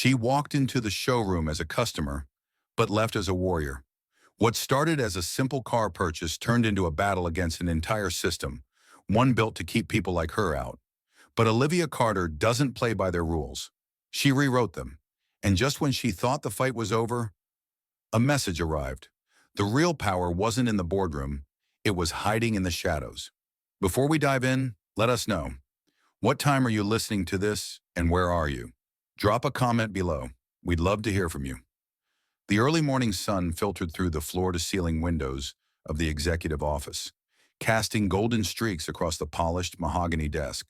She walked into the showroom as a customer, but left as a warrior. What started as a simple car purchase turned into a battle against an entire system, one built to keep people like her out. But Olivia Carter doesn't play by their rules. She rewrote them. And just when she thought the fight was over, a message arrived. The real power wasn't in the boardroom, it was hiding in the shadows. Before we dive in, let us know. What time are you listening to this, and where are you? Drop a comment below. We'd love to hear from you. The early morning sun filtered through the floor-to-ceiling windows of the executive office, casting golden streaks across the polished mahogany desk.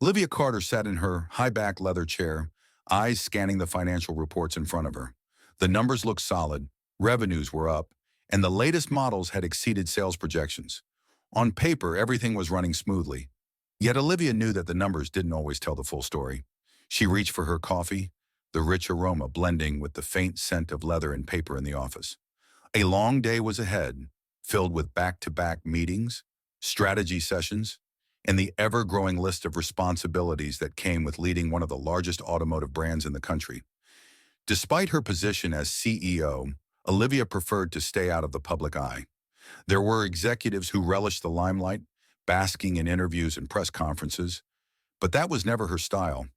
Olivia Carter sat in her high-back leather chair, eyes scanning the financial reports in front of her. The numbers looked solid, revenues were up, and the latest models had exceeded sales projections. On paper, everything was running smoothly. Yet Olivia knew that the numbers didn't always tell the full story. She reached for her coffee, the rich aroma blending with the faint scent of leather and paper in the office. A long day was ahead, filled with back-to-back meetings, strategy sessions, and the ever-growing list of responsibilities that came with leading one of the largest automotive brands in the country. Despite her position as CEO, Olivia preferred to stay out of the public eye. There were executives who relished the limelight, basking in interviews and press conferences, but that was never her style.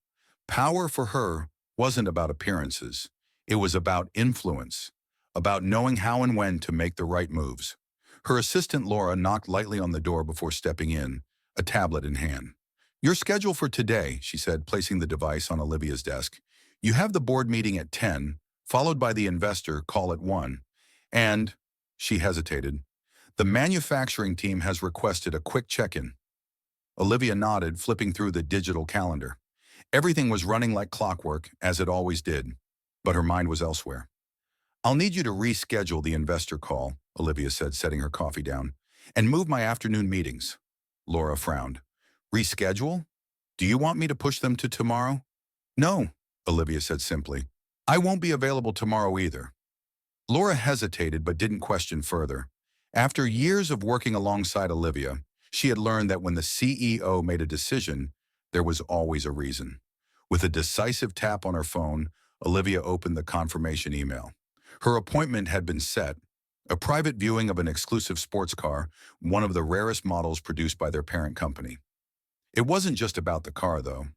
Power for her wasn't about appearances. It was about influence, about knowing how and when to make the right moves. Her assistant Laura knocked lightly on the door before stepping in, a tablet in hand. "Your schedule for today," she said, placing the device on Olivia's desk. "You have the board meeting at 10, followed by the investor call at 1. And," she hesitated, "the manufacturing team has requested a quick check-in." Olivia nodded, flipping through the digital calendar. Everything was running like clockwork, as it always did, but her mind was elsewhere. "I'll need you to reschedule the investor call," Olivia said, setting her coffee down, "and move my afternoon meetings." Laura frowned. "Reschedule? Do you want me to push them to tomorrow?" "No," Olivia said simply. "I won't be available tomorrow either." Laura hesitated but didn't question further. After years of working alongside Olivia, she had learned that when the CEO made a decision, there was always a reason. With a decisive tap on her phone, Olivia opened the confirmation email. Her appointment had been set, a private viewing of an exclusive sports car, one of the rarest models produced by their parent company. It wasn't just about the car, though.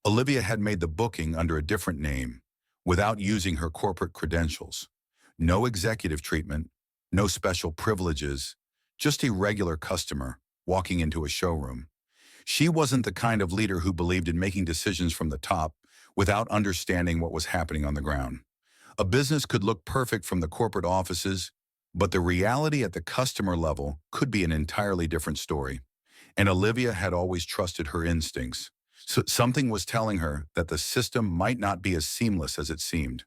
Olivia had made the booking under a different name, without using her corporate credentials. No executive treatment, no special privileges, just a regular customer walking into a showroom. She wasn't the kind of leader who believed in making decisions from the top without understanding what was happening on the ground. A business could look perfect from the corporate offices, but the reality at the customer level could be an entirely different story. And Olivia had always trusted her instincts. So something was telling her that the system might not be as seamless as it seemed.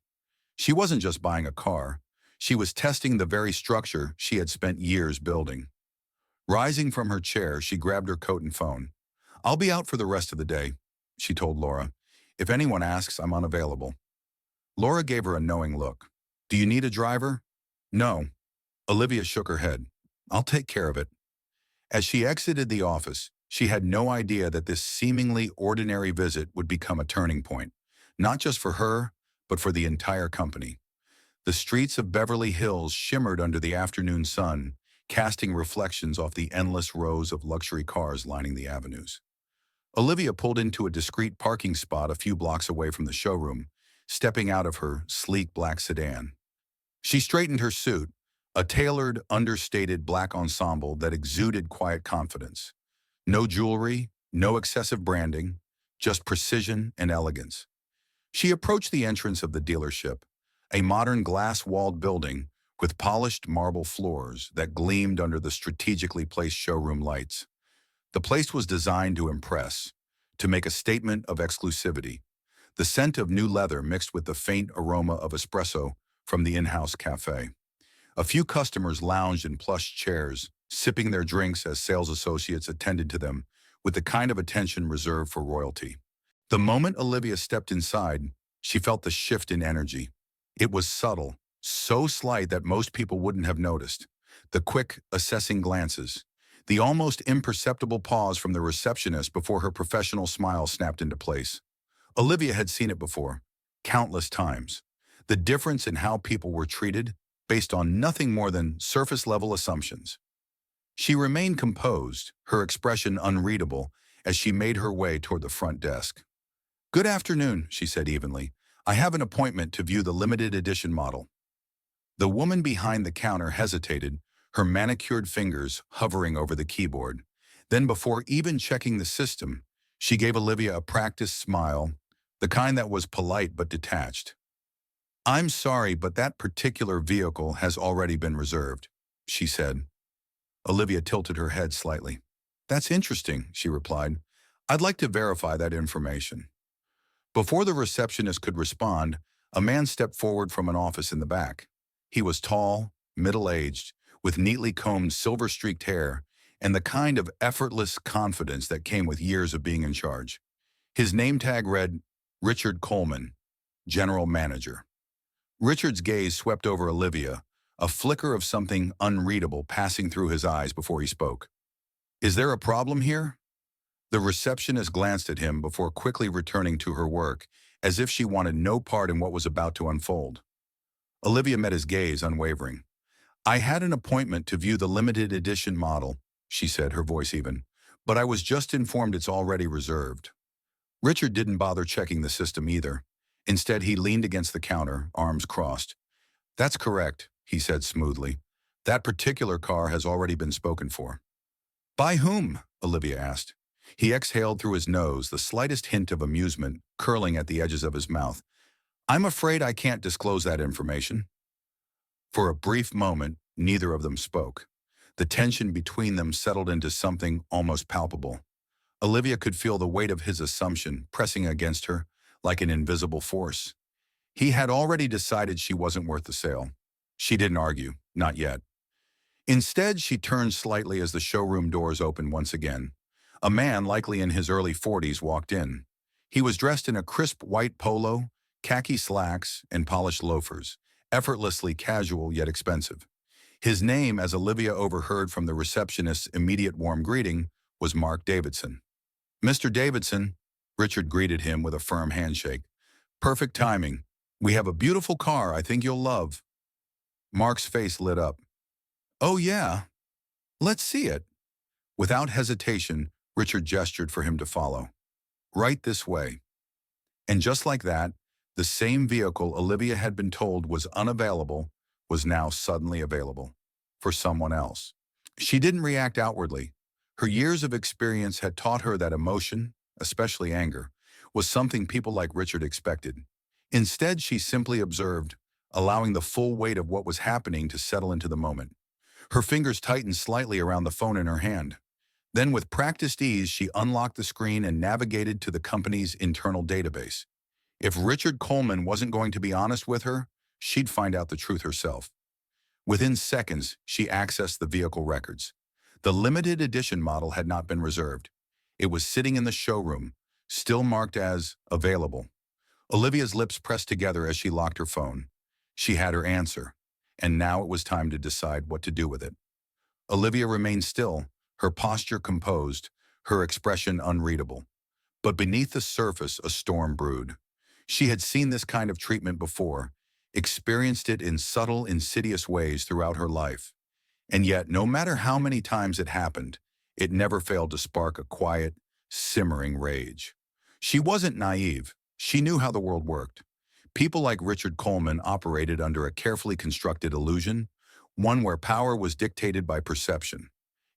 She wasn't just buying a car. She was testing the very structure she had spent years building. Rising from her chair, she grabbed her coat and phone. "I'll be out for the rest of the day," she told Laura. "If anyone asks, I'm unavailable." Laura gave her a knowing look. "Do you need a driver?" "No." Olivia shook her head. "I'll take care of it." As she exited the office, she had no idea that this seemingly ordinary visit would become a turning point, not just for her, but for the entire company. The streets of Beverly Hills shimmered under the afternoon sun, casting reflections off the endless rows of luxury cars lining the avenues. Olivia pulled into a discreet parking spot a few blocks away from the showroom, stepping out of her sleek black sedan. She straightened her suit, a tailored, understated black ensemble that exuded quiet confidence. No jewelry, no excessive branding, just precision and elegance. She approached the entrance of the dealership, a modern glass-walled building with polished marble floors that gleamed under the strategically placed showroom lights. The place was designed to impress, to make a statement of exclusivity. The scent of new leather mixed with the faint aroma of espresso from the in-house cafe. A few customers lounged in plush chairs, sipping their drinks as sales associates attended to them with the kind of attention reserved for royalty. The moment Olivia stepped inside, she felt the shift in energy. It was subtle, so slight that most people wouldn't have noticed. The quick, assessing glances, the almost imperceptible pause from the receptionist before her professional smile snapped into place. Olivia had seen it before. Countless times. The difference in how people were treated based on nothing more than surface-level assumptions. She remained composed, her expression unreadable, as she made her way toward the front desk. "Good afternoon," she said evenly. "I have an appointment to view the limited edition model." The woman behind the counter hesitated, her manicured fingers hovering over the keyboard. Then, before even checking the system, she gave Olivia a practiced smile, the kind that was polite but detached. "I'm sorry, but that particular vehicle has already been reserved," she said. Olivia tilted her head slightly. "That's interesting," she replied. "I'd like to verify that information." Before the receptionist could respond, a man stepped forward from an office in the back. He was tall, middle-aged, with neatly combed silver-streaked hair and the kind of effortless confidence that came with years of being in charge. His name tag read, Richard Coleman, General Manager. Richard's gaze swept over Olivia, a flicker of something unreadable passing through his eyes before he spoke. "Is there a problem here?" The receptionist glanced at him before quickly returning to her work, as if she wanted no part in what was about to unfold. Olivia met his gaze, unwavering. "I had an appointment to view the limited edition model," she said, her voice even, "but I was just informed it's already reserved." Richard didn't bother checking the system either. Instead, he leaned against the counter, arms crossed. "That's correct," he said smoothly. "That particular car has already been spoken for." "By whom?" Olivia asked. He exhaled through his nose, the slightest hint of amusement curling at the edges of his mouth. "I'm afraid I can't disclose that information." For a brief moment, neither of them spoke. The tension between them settled into something almost palpable. Olivia could feel the weight of his assumption pressing against her like an invisible force. He had already decided she wasn't worth the sale. She didn't argue, not yet. Instead, she turned slightly as the showroom doors opened once again. A man, likely in his early 40s, walked in. He was dressed in a crisp white polo, khaki slacks, and polished loafers, effortlessly casual yet expensive. His name, as Olivia overheard from the receptionist's immediate warm greeting, was Mark Davidson. "Mr. Davidson," Richard greeted him with a firm handshake. "Perfect timing. We have a beautiful car I think you'll love." Mark's face lit up. "Oh yeah, let's see it." Without hesitation, Richard gestured for him to follow. "Right this way." And just like that, the same vehicle Olivia had been told was unavailable was now suddenly available for someone else. She didn't react outwardly. Her years of experience had taught her that emotion, especially anger, was something people like Richard expected. Instead, she simply observed, allowing the full weight of what was happening to settle into the moment. Her fingers tightened slightly around the phone in her hand. Then, with practiced ease, she unlocked the screen and navigated to the company's internal database. If Richard Coleman wasn't going to be honest with her, she'd find out the truth herself. Within seconds, she accessed the vehicle records. The limited edition model had not been reserved. It was sitting in the showroom, still marked as available. Olivia's lips pressed together as she locked her phone. She had her answer, and now it was time to decide what to do with it. Olivia remained still, her posture composed, her expression unreadable. But beneath the surface, a storm brewed. She had seen this kind of treatment before, experienced it in subtle, insidious ways throughout her life. And yet, no matter how many times it happened, it never failed to spark a quiet, simmering rage. She wasn't naive. She knew how the world worked. People like Richard Coleman operated under a carefully constructed illusion, one where power was dictated by perception.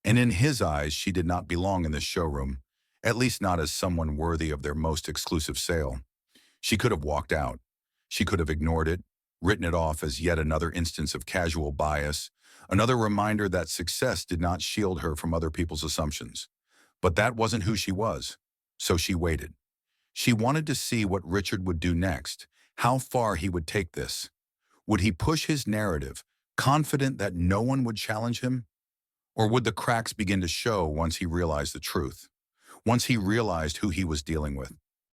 And in his eyes, she did not belong in this showroom, at least not as someone worthy of their most exclusive sale. She could have walked out. She could have ignored it, written it off as yet another instance of casual bias, another reminder that success did not shield her from other people's assumptions. But that wasn't who she was, so she waited. She wanted to see what Richard would do next, how far he would take this. Would he push his narrative, confident that no one would challenge him? Or would the cracks begin to show once he realized the truth? Once he realized who he was dealing with?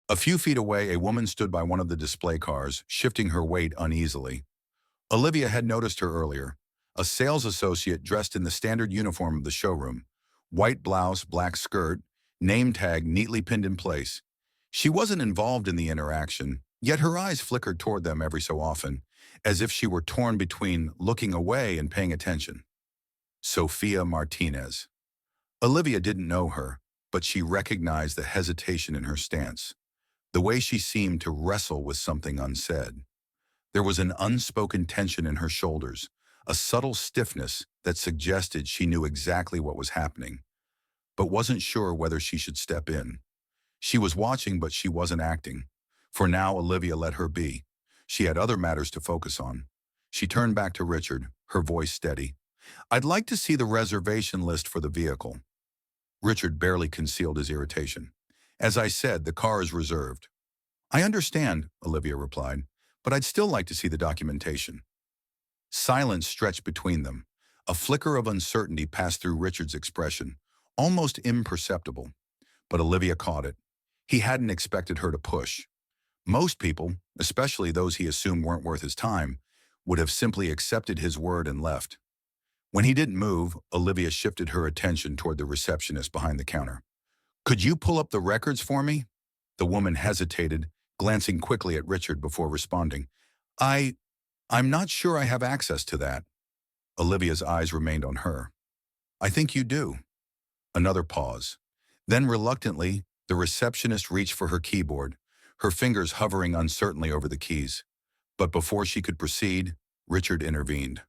A few feet away, a woman stood by one of the display cars, shifting her weight uneasily. Olivia had noticed her earlier, a sales associate dressed in the standard uniform of the showroom. White blouse, black skirt, name tag neatly pinned in place. She wasn't involved in the interaction, Yet her eyes flickered toward them every so often, as if she were torn between looking away and paying attention. Sophia Martinez. Olivia didn't know her, but she recognized the hesitation in her stance, the way she seemed to wrestle with something unsaid. There was an unspoken tension in her shoulders, a subtle stiffness that suggested she knew exactly what was happening, but wasn't sure whether she should step in. She was watching, but she wasn't acting. For now, Olivia let her be. She had other matters to focus on. She turned back to Richard, her voice steady. "I'd like to see the reservation list for the vehicle." Richard barely concealed his irritation. "As I said, the car is reserved." "I understand," Olivia replied, "but I'd still like to see the documentation." Silence stretched between them. A flicker of uncertainty passed through Richard's expression, almost imperceptible. But Olivia caught it. He hadn't expected her to push. Most people, especially those he assumed weren't worth his time, would have simply accepted his word and left. When he didn't move, Olivia shifted her attention toward the receptionist behind the counter. "Could you pull up the records for me?" The woman hesitated, glancing quickly at Richard before responding. I, I'm not sure I have access to that." Olivia's eyes remained on her. "I think you do." Another pause. Then reluctantly, the receptionist reached for her keyboard, her fingers hovering uncertainly over the keys. But before she could proceed, Richard intervened.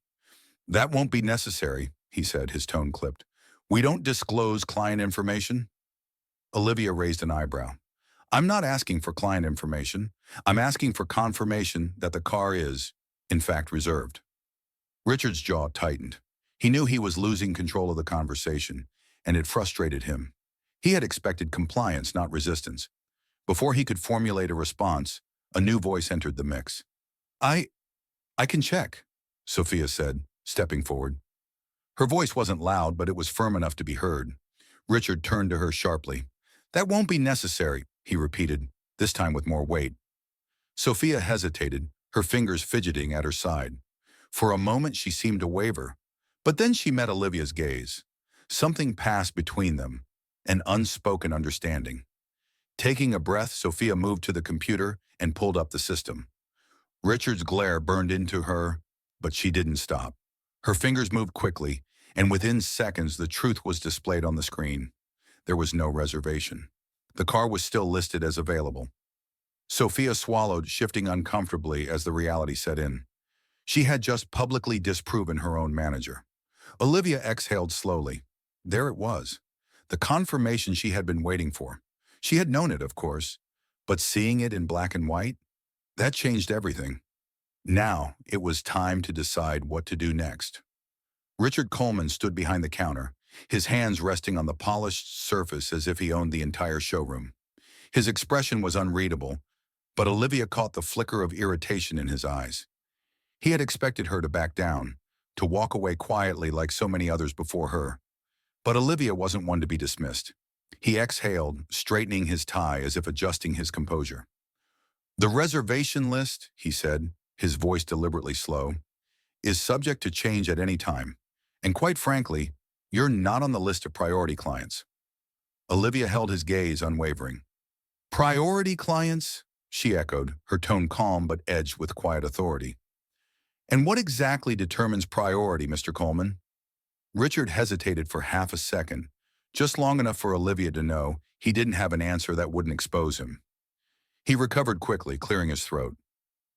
"That won't be necessary," he said, his tone clipped. "We don't disclose client information." Olivia raised an eyebrow. "I'm not asking for client information. I'm asking for confirmation that the car is, in fact, reserved." Richard's jaw tightened. He knew he was losing control of the conversation, and it frustrated him. He had expected compliance, not resistance. Before he could formulate a response, a new voice entered the mix. I, I can check," Sophia said, stepping forward. Her voice wasn't loud, but it was firm enough to be heard. Richard turned to her sharply. "That won't be necessary," he repeated, this time with more weight. Sophia hesitated, her fingers fidgeting at her side. For a moment she seemed to waver, but then she met Olivia's gaze. Something passed between them, an unspoken understanding. Taking a breath, Sophia moved to the computer and pulled up the system. Richard's glare burned into her, but she didn't stop. Her fingers moved quickly, and within seconds the truth was displayed on the screen. There was no reservation. The car was still listed as available. Sophia swallowed, shifting uncomfortably as the reality set in. She had just publicly disproven her own manager. Olivia exhaled slowly. There it was. The confirmation she had been waiting for. She had known it, of course, but seeing it in black and white, that changed everything. Now, it was time to decide what to do next. Richard Coleman stood behind the counter, his hands resting on the polished surface as if he owned the entire showroom. His expression was unreadable, but Olivia caught the flicker of irritation in his eyes. He had expected her to back down, to walk away quietly like so many others before her. But Olivia wasn't one to be dismissed. He exhaled, straightening his tie as if adjusting his composure. "The reservation list," he said, his voice deliberately slow, "is subject to change at any time. And quite frankly, you're not on the list of priority clients." Olivia held his gaze unwavering. "Priority clients?" she echoed, her tone calm but edged with quiet authority. "And what exactly determines priority, Mr. Coleman?" Richard hesitated for half a second, just long enough for Olivia to know he didn't have an answer that wouldn't expose him. He recovered quickly, clearing his throat.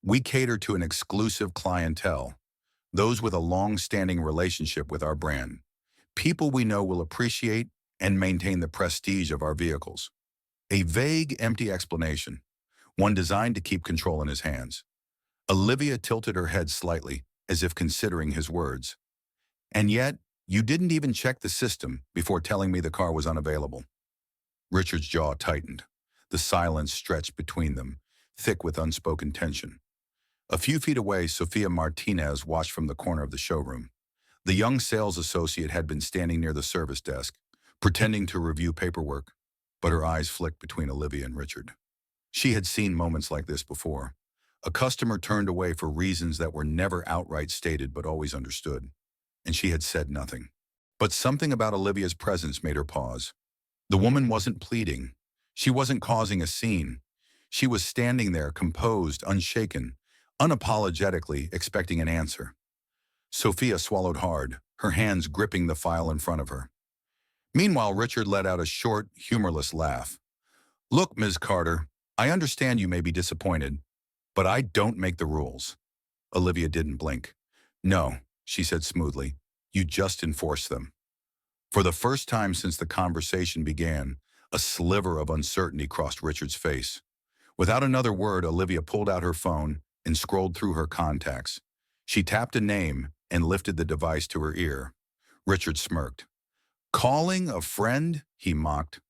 "We cater to an exclusive clientele, those with a long-standing relationship with our brand, people we know will appreciate and maintain the prestige of our vehicles." A vague, empty explanation, one designed to keep control in his hands. Olivia tilted her head slightly, as if considering his words. "And yet, you didn't even check the system before telling me the car was unavailable." Richard's jaw tightened. The silence stretched between them, thick with unspoken tension. A few feet away, Sophia Martinez watched from the corner of the showroom. The young sales associate had been standing near the service desk, pretending to review paperwork, but her eyes flicked between Olivia and Richard. She had seen moments like this before. A customer turned away for reasons that were never outright stated but always understood, and she had said nothing. But something about Olivia's presence made her pause. The woman wasn't pleading. She wasn't causing a scene. She was standing there, composed, unshaken, unapologetically expecting an answer. Sophia swallowed hard, her hands gripping the file in front of her. Meanwhile, Richard let out a short, humorless laugh. "Look, Ms. Carter, I understand you may be disappointed, but I don't make the rules." Olivia didn't blink. "No," she said smoothly, "you just enforce them." For the first time since the conversation began, a sliver of uncertainty crossed Richard's face. Without another word, Olivia pulled out her phone and scrolled through her contacts. She tapped a name and lifted the device to her ear. Richard smirked. "Calling a friend?" he mocked.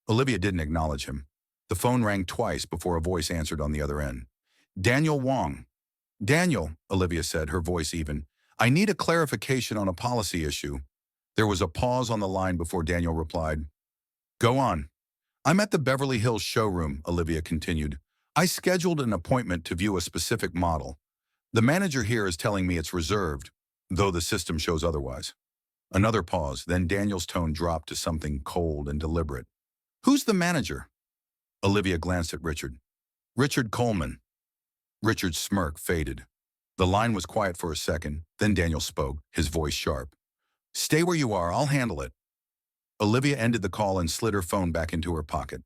Olivia didn't acknowledge him. The phone rang twice before a voice answered on the other end. "Daniel Wong." "Daniel," Olivia said, her voice even, "I need a clarification on a policy issue." There was a pause on the line before Daniel replied. "Go on." "I'm at the Beverly Hills showroom," Olivia continued. "I scheduled an appointment to view a specific model. The manager here is telling me it's reserved, though the system shows otherwise." Another pause, then Daniel's tone dropped to something cold and deliberate. "Who's the manager?" Olivia glanced at Richard. "Richard Coleman." Richard's smirk faded. The line was quiet for a second, then Daniel spoke, his voice sharp. "Stay where you are, I'll handle it." Olivia ended the call and slid her phone back into her pocket.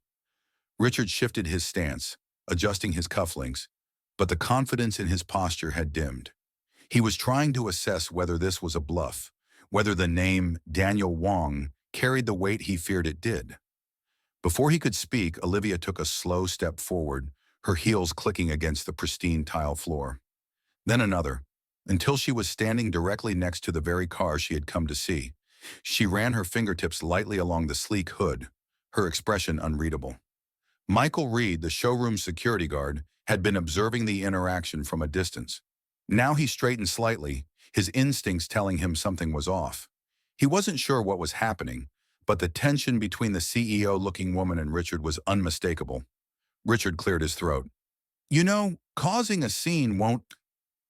Richard shifted his stance, adjusting his cufflinks, but the confidence in his posture had dimmed. He was trying to assess whether this was a bluff, whether the name Daniel Wong carried the weight he feared it did. Before he could speak, Olivia took a slow step forward, her heels clicking against the pristine tile floor. Then another, until she was standing directly next to the very car she had come to see. She ran her fingertips lightly along the sleek hood, her expression unreadable. Michael Reed, the showroom security guard, had been observing the interaction from a distance. Now he straightened slightly, his instincts telling him something was off. He wasn't sure what was happening, but the tension between the CEO-looking woman and Richard was unmistakable. Richard cleared his throat. "You know, causing a scene won't—"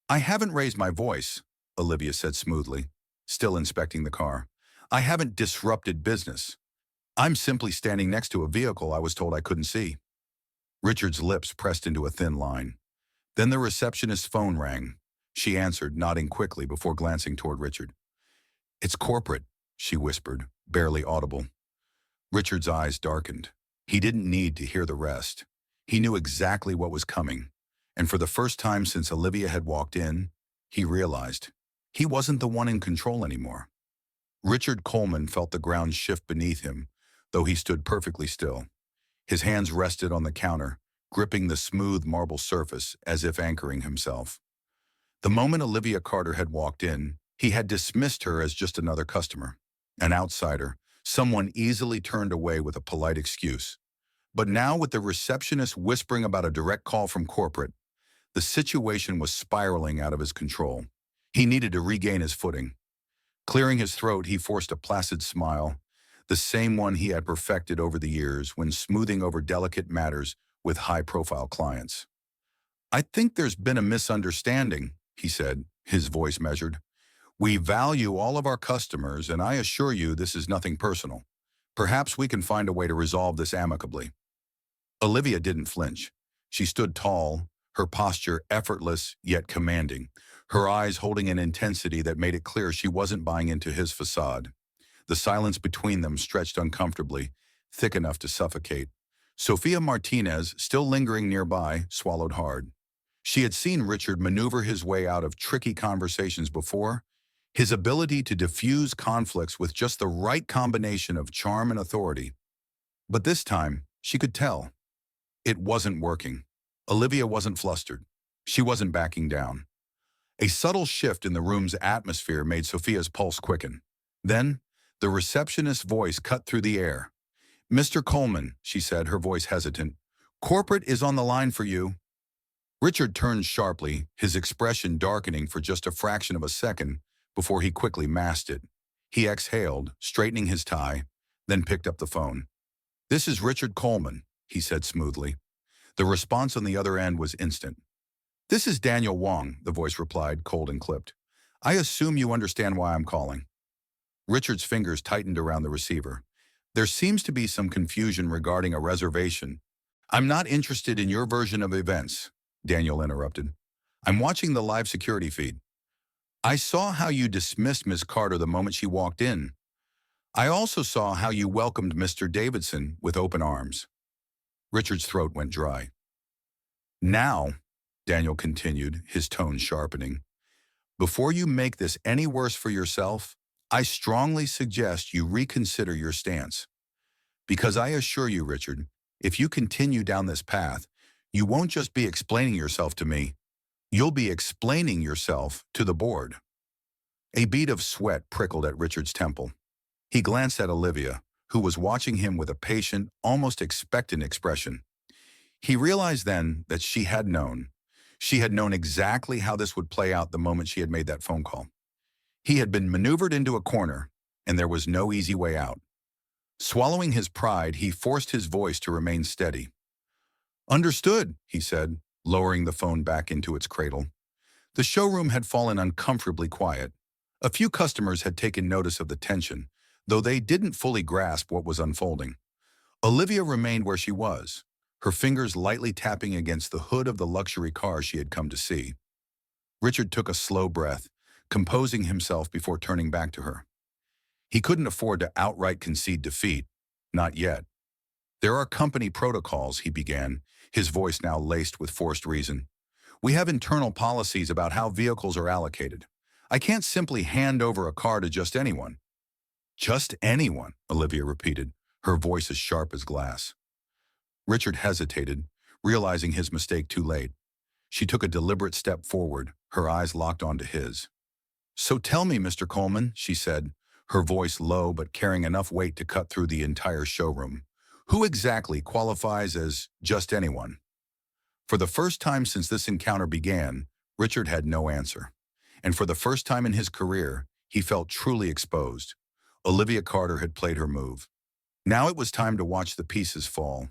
"I haven't raised my voice," Olivia said smoothly, still inspecting the car. "I haven't disrupted business. I'm simply standing next to a vehicle I was told I couldn't see." Richard's lips pressed into a thin line. Then the receptionist's phone rang. She answered, nodding quickly before glancing toward Richard. "It's corporate," she whispered, barely audible. Richard's eyes darkened. He didn't need to hear the rest. He knew exactly what was coming, and for the first time since Olivia had walked in, he realized he wasn't the one in control anymore. Richard Coleman felt the ground shift beneath him, though he stood perfectly still. His hands rested on the counter, gripping the smooth marble surface as if anchoring himself. The moment Olivia Carter had walked in, he had dismissed her as just another customer, an outsider, someone easily turned away with a polite excuse. But now, with the receptionist whispering about a direct call from corporate, the situation was spiraling out of his control. He needed to regain his footing. Clearing his throat, he forced a placid smile, the same one he had perfected over the years when smoothing over delicate matters with high-profile clients. "I think there's been a misunderstanding," he said, his voice measured. "We value all of our customers, and I assure you this is nothing personal. Perhaps we can find a way to resolve this amicably." Olivia didn't flinch. She stood tall, her posture effortless yet commanding, her eyes holding an intensity that made it clear she wasn't buying into his facade. The silence between them stretched uncomfortably, thick enough to suffocate. Sophia Martinez, still lingering nearby, swallowed hard. She had seen Richard maneuver his way out of tricky conversations before. His ability to diffuse conflicts with just the right combination of charm and authority. But this time, she could tell. It wasn't working. Olivia wasn't flustered. She wasn't backing down. A subtle shift in the room's atmosphere made Sophia's pulse quicken. Then, the receptionist's voice cut through the air. "Mr. Coleman," she said, her voice hesitant, "corporate is on the line for you." Richard turned sharply, his expression darkening for just a fraction of a second before he quickly masked it. He exhaled, straightening his tie, then picked up the phone. "This is Richard Coleman," he said smoothly. The response on the other end was instant. "This is Daniel Wong," the voice replied, cold and clipped. "I assume you understand why I'm calling." Richard's fingers tightened around the receiver. "There seems to be some confusion regarding a reservation. I'm not interested in your version of events, Daniel interrupted. I'm watching the live security feed. I saw how you dismissed Miss Carter the moment she walked in. I also saw how you welcomed Mr. Davidson with open arms. Richard's throat went dry. Now, Daniel continued, his tone sharpening, before you make this any worse for yourself, I strongly suggest you reconsider your stance. Because I assure you, Richard, if you continue down this path, you won't just be explaining yourself to me, you'll be explaining yourself to the board. A bead of sweat prickled at Richard's temple. He glanced at Olivia, who was watching him with a patient, almost expectant expression. He realized then that she had known. She had known exactly how this would play out the moment she had made that phone call. He had been maneuvered into a corner, and there was no easy way out. Swallowing his pride, he forced his voice to remain steady. Understood, he said, lowering the phone back into its cradle. The showroom had fallen uncomfortably quiet. A few customers had taken notice of the tension, though they didn't fully grasp what was unfolding. Olivia remained where she was, her fingers lightly tapping against the hood of the luxury car she had come to see. Richard took a slow breath, composing himself before turning back to her. He couldn't afford to outright concede defeat, not yet. There are company protocols, he began, his voice now laced with forced reason. We have internal policies about how vehicles are allocated. I can't simply hand over a car to just anyone. Just anyone, Olivia repeated, her voice as sharp as glass. Richard hesitated, realizing his mistake too late. She took a deliberate step forward, her eyes locked onto his. So tell me, Mr. Coleman, she said, her voice low but carrying enough weight to cut through the entire showroom. Who exactly qualifies as just anyone? For the first time since this encounter began, Richard had no answer. And for the first time in his career, he felt truly exposed. Olivia Carter had played her move. Now it was time to watch the pieces fall.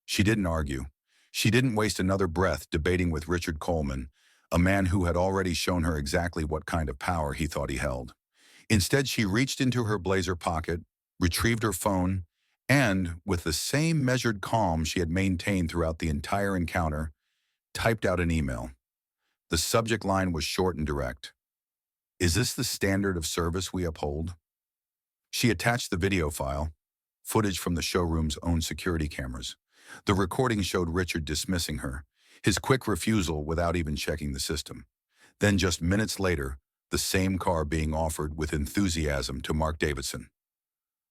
She didn't argue. She didn't waste another breath debating with Richard Coleman, a man who had already shown her exactly what kind of power he thought he held. Instead, she reached into her blazer pocket, retrieved her phone, and, with the same measured calm she had maintained throughout the entire encounter, typed out an email. The subject line was short and direct. Is this the standard of service we uphold? She attached the video file, footage from the showroom's own security cameras. The recording showed Richard dismissing her, his quick refusal without even checking the system. Then just minutes later, the same car being offered with enthusiasm to Mark Davidson.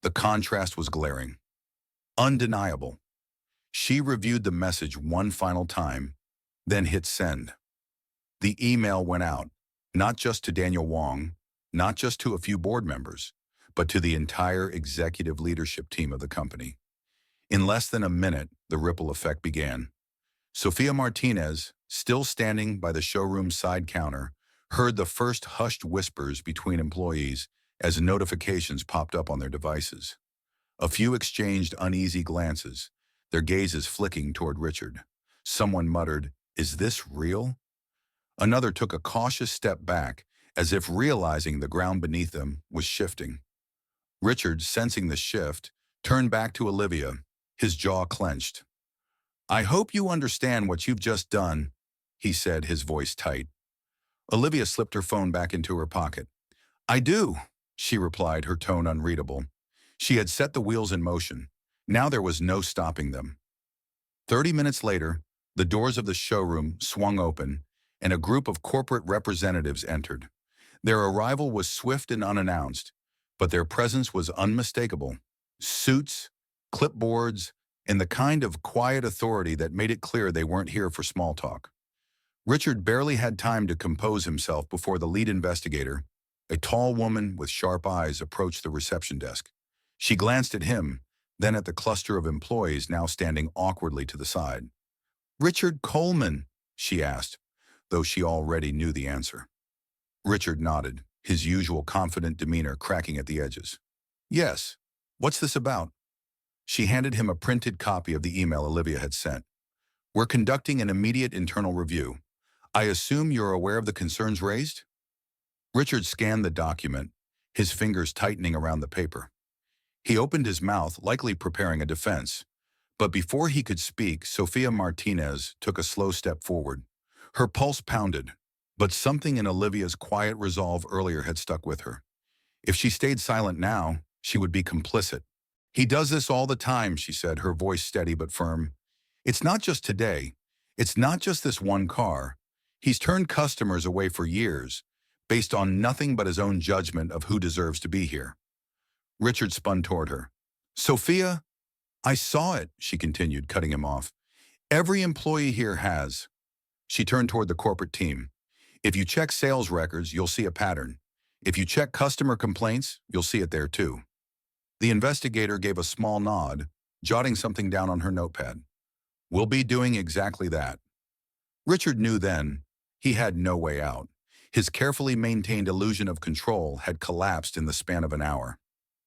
The contrast was glaring. Undeniable. She reviewed the message one final time, then hit send. The email went out, not just to Daniel Wong, not just to a few board members, but to the entire executive leadership team of the company. In less than a minute, the ripple effect began. Sophia Martinez, still standing by the showroom's side counter, heard the first hushed whispers between employees as notifications popped up on their devices. A few exchanged uneasy glances, their gazes flicking toward Richard. Someone muttered, "Is this real?" Another took a cautious step back, as if realizing the ground beneath them was shifting. Richard, sensing the shift, turned back to Olivia, his jaw clenched. "I hope you understand what you've just done," he said, his voice tight. Olivia slipped her phone back into her pocket. "I do," she replied, her tone unreadable. She had set the wheels in motion. Now there was no stopping them. 30 minutes later, the doors of the showroom swung open, and a group of corporate representatives entered. Their arrival was swift and unannounced, but their presence was unmistakable. Suits, clipboards, and the kind of quiet authority that made it clear they weren't here for small talk. Richard barely had time to compose himself before the lead investigator, a tall woman with sharp eyes, approached the reception desk. She glanced at him, then at the cluster of employees now standing awkwardly to the side. "Richard Coleman?" she asked, though she already knew the answer. Richard nodded, his usual confident demeanor cracking at the edges. "Yes. What's this about?" She handed him a printed copy of the email Olivia had sent. "We're conducting an immediate internal review. I assume you're aware of the concerns raised?" Richard scanned the document, his fingers tightening around the paper. He opened his mouth, likely preparing a defense, But before he could speak, Sofia Martinez took a slow step forward. Her pulse pounded, but something in Olivia's quiet resolve earlier had stuck with her. If she stayed silent now, she would be complicit. "He does this all the time," she said, her voice steady but firm. "It's not just today. It's not just this one car. He's turned customers away for years, based on nothing but his own judgment of who deserves to be here." Richard spun toward her. "Sophia, I saw it," she continued, cutting him off. "Every employee here has." She turned toward the corporate team. "If you check sales records, you'll see a pattern. If you check customer complaints, you'll see it there too." The investigator gave a small nod, jotting something down on her notepad. "We'll be doing exactly that." Richard knew then he had no way out. His carefully maintained illusion of control had collapsed in the span of an hour.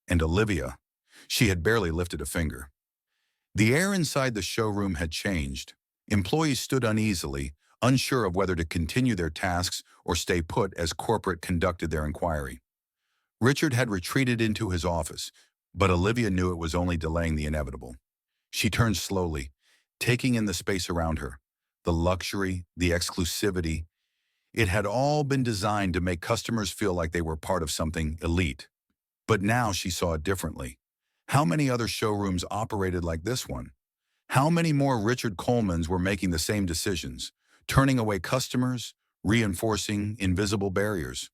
And Olivia, she had barely lifted a finger. The air inside the showroom had changed. Employees stood uneasily, unsure of whether to continue their tasks or stay put as corporate conducted their inquiry. Richard had retreated into his office, but Olivia knew it was only delaying the inevitable. She turned slowly, taking in the space around her. The luxury, the exclusivity. It had all been designed to make customers feel like they were part of something elite. But now she saw it differently. How many other showrooms operated like this one? How many more Richard Colemans were making the same decisions, turning away customers, reinforcing invisible barriers?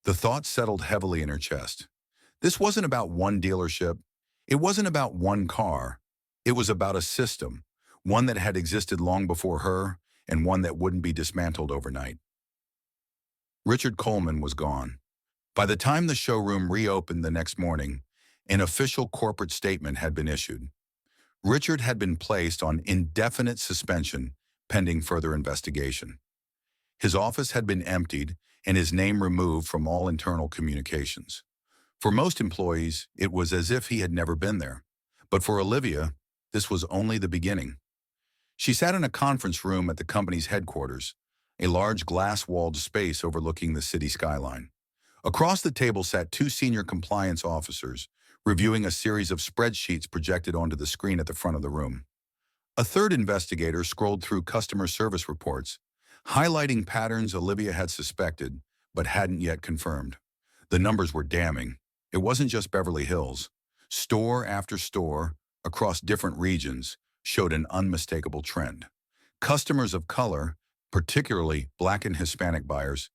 The thought settled heavily in her chest. This wasn't about one dealership. It wasn't about one car. It was about a system, one that had existed long before her and one that wouldn't be dismantled overnight. Richard Coleman was gone. By the time the showroom reopened the next morning, an official corporate statement had been issued. Richard had been placed on indefinite suspension pending further investigation. His office had been emptied and his name removed from all internal communications. For most employees, it was as if he had never been there. But for Olivia, this was only the beginning. She sat in a conference room at the company's headquarters, a large glass-walled space overlooking the city skyline. Across the table sat two senior compliance officers, reviewing a series of spreadsheets projected onto the screen at the front of the room. A third investigator scrolled through customer service reports, highlighting patterns Olivia had suspected, but hadn't yet confirmed. The numbers were damning. It wasn't just Beverly Hills. Store after store, across different regions, showed an unmistakable trend. Customers of color, particularly Black and Hispanic buyers,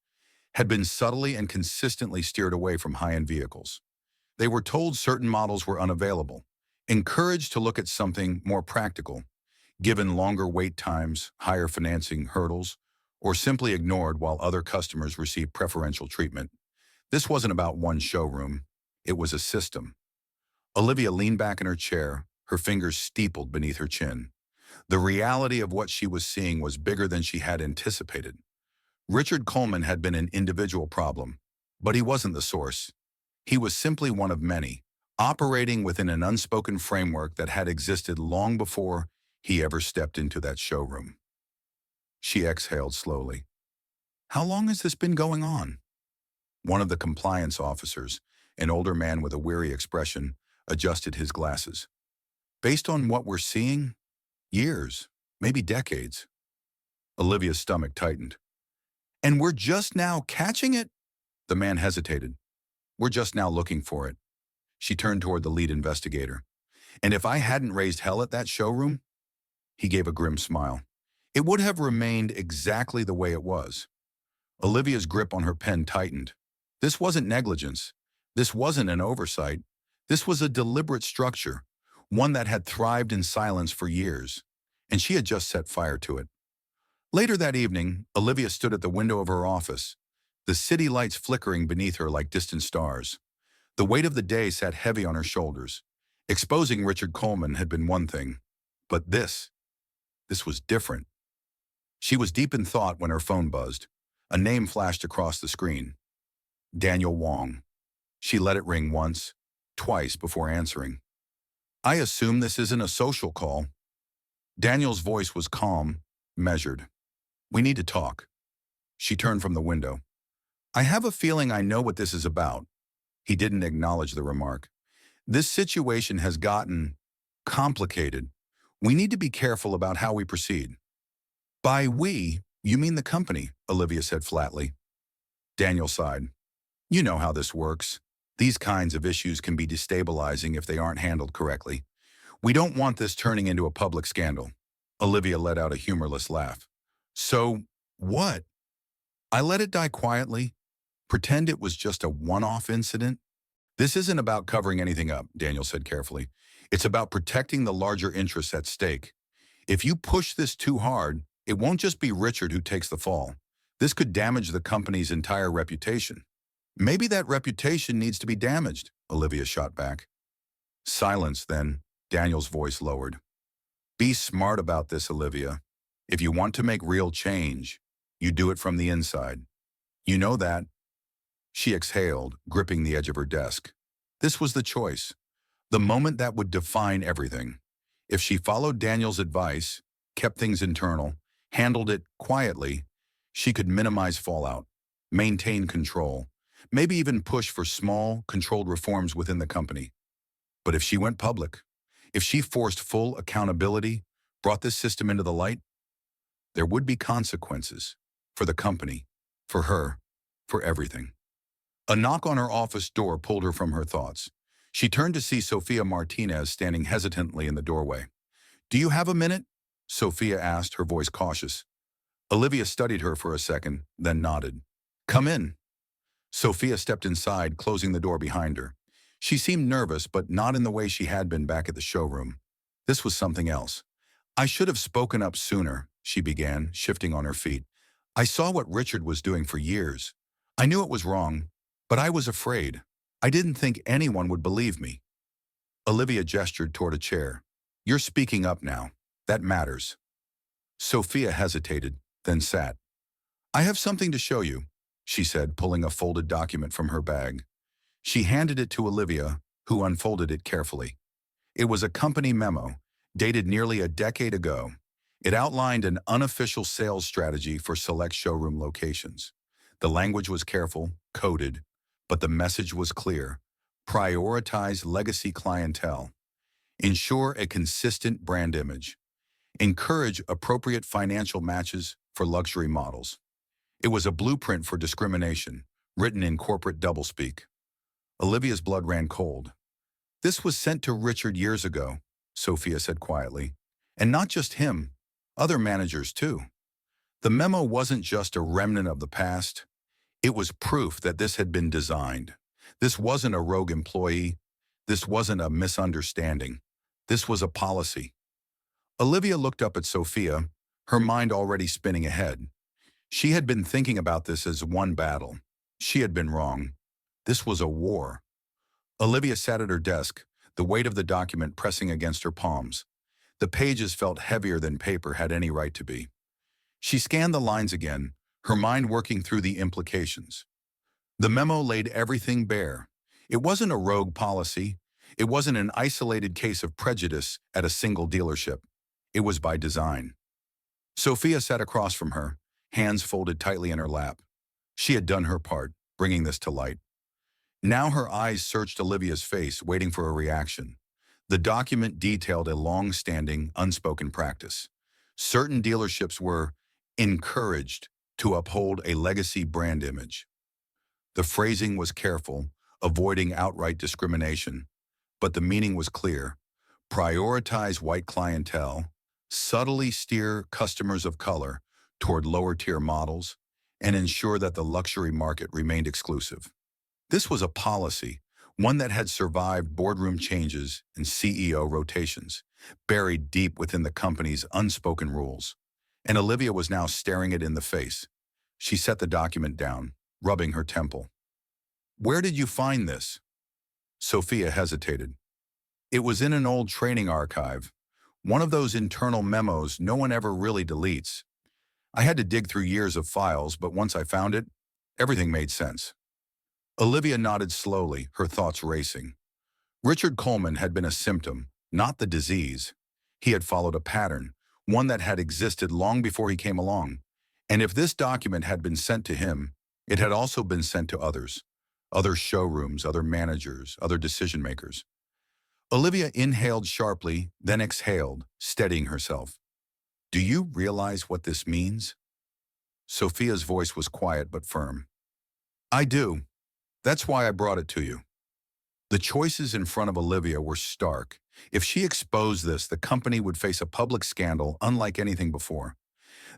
had been subtly and consistently steered away from high-end vehicles. They were told certain models were unavailable, encouraged to look at something more practical, given longer wait times, higher financing hurdles, or simply ignored while other customers received preferential treatment. This wasn't about one showroom. It was a system. Olivia leaned back in her chair, her fingers steepled beneath her chin. The reality of what she was seeing was bigger than she had anticipated. Richard Coleman had been an individual problem, but he wasn't the source. He was simply one of many, operating within an unspoken framework that had existed long before he ever stepped into that showroom. She exhaled slowly. "How long has this been going on?" One of the compliance officers, an older man with a weary expression, adjusted his glasses. "Based on what we're seeing, years, maybe decades." Olivia's stomach tightened. "And we're just now catching it?" The man hesitated. "We're just now looking for it." She turned toward the lead investigator. "And if I hadn't raised hell at that showroom?" He gave a grim smile. "It would have remained exactly the way it was." Olivia's grip on her pen tightened. This wasn't negligence. This wasn't an oversight. This was a deliberate structure, one that had thrived in silence for years, and she had just set fire to it. Later that evening, Olivia stood at the window of her office, the city lights flickering beneath her like distant stars. The weight of the day sat heavy on her shoulders. Exposing Richard Coleman had been one thing, but this was different. She was deep in thought when her phone buzzed. A name flashed across the screen. Daniel Wong. She let it ring once, twice before answering. "I assume this isn't a social call." Daniel's voice was calm, measured. "We need to talk." She turned from the window. "I have a feeling I know what this is about." He didn't acknowledge the remark. "This situation has gotten complicated. We need to be careful about how we proceed. By we, you mean the company, Olivia said flatly. Daniel sighed. You know how this works. These kinds of issues can be destabilizing if they aren't handled correctly. We don't want this turning into a public scandal. Olivia let out a humorless laugh. So, what? I let it die quietly. Pretend it was just a one-off incident. This isn't about covering anything up, Daniel said carefully. It's about protecting the larger interests at stake. If you push this too hard, it won't just be Richard who takes the fall. This could damage the company's entire reputation. Maybe that reputation needs to be damaged, Olivia shot back. Silence, then. Daniel's voice lowered. Be smart about this, Olivia. If you want to make real change, you do it from the inside. You know that. She exhaled, gripping the edge of her desk. This was the choice, the moment that would define everything. If she followed Daniel's advice, kept things internal, handled it quietly, she could minimize fallout, maintain control, maybe even push for small, controlled reforms within the company. But if she went public, if she forced full accountability, brought this system into the light, there would be consequences for the company, for her, for everything. A knock on her office door pulled her from her thoughts. She turned to see Sofia Martinez standing hesitantly in the doorway. Do you have a minute? Sofia asked, her voice cautious. Olivia studied her for a second, then nodded. Come in. Sofia stepped inside, closing the door behind her. She seemed nervous, but not in the way she had been back at the showroom. This was something else. I should have spoken up sooner, she began, shifting on her feet. I saw what Richard was doing for years. I knew it was wrong, but I was afraid. I didn't think anyone would believe me. Olivia gestured toward a chair. You're speaking up now. That matters. Sofia hesitated, then sat. I have something to show you, she said, pulling a folded document from her bag. She handed it to Olivia, who unfolded it carefully. It was a company memo, dated nearly a decade ago. It outlined an unofficial sales strategy for select showroom locations. The language was careful, coded, but the message was clear. Prioritize legacy clientele. Ensure a consistent brand image. Encourage appropriate financial matches for luxury models. It was a blueprint for discrimination, written in corporate doublespeak. Olivia's blood ran cold. This was sent to Richard years ago, Sofia said quietly. And not just him, other managers too. The memo wasn't just a remnant of the past. It was proof that this had been designed. This wasn't a rogue employee. This wasn't a misunderstanding. This was a policy. Olivia looked up at Sofia, her mind already spinning ahead. She had been thinking about this as one battle. She had been wrong. This was a war. Olivia sat at her desk, the weight of the document pressing against her palms. The pages felt heavier than paper had any right to be. She scanned the lines again, her mind working through the implications. The memo laid everything bare. It wasn't a rogue policy. It wasn't an isolated case of prejudice at a single dealership. It was by design. Sofia sat across from her, hands folded tightly in her lap. She had done her part, bringing this to light. Now her eyes searched Olivia's face, waiting for a reaction. The document detailed a long-standing, unspoken practice. Certain dealerships were encouraged to uphold a legacy brand image. The phrasing was careful, avoiding outright discrimination, but the meaning was clear. Prioritize white clientele, subtly steer customers of color toward lower-tier models, and ensure that the luxury market remained exclusive. This was a policy, one that had survived boardroom changes and CEO rotations, buried deep within the company's unspoken rules. And Olivia was now staring it in the face. She set the document down, rubbing her temple. Where did you find this? Sofia hesitated. It was in an old training archive, one of those internal memos no one ever really deletes. I had to dig through years of files, but once I found it, everything made sense. Olivia nodded slowly, her thoughts racing. Richard Coleman had been a symptom, not the disease. He had followed a pattern, one that had existed long before he came along. And if this document had been sent to him, it had also been sent to others. Other showrooms, other managers, other decision makers. Olivia inhaled sharply, then exhaled, steadying herself. Do you realize what this means? Sophia's voice was quiet but firm. I do. That's why I brought it to you. The choices in front of Olivia were stark. If she exposed this, the company would face a public scandal unlike anything before.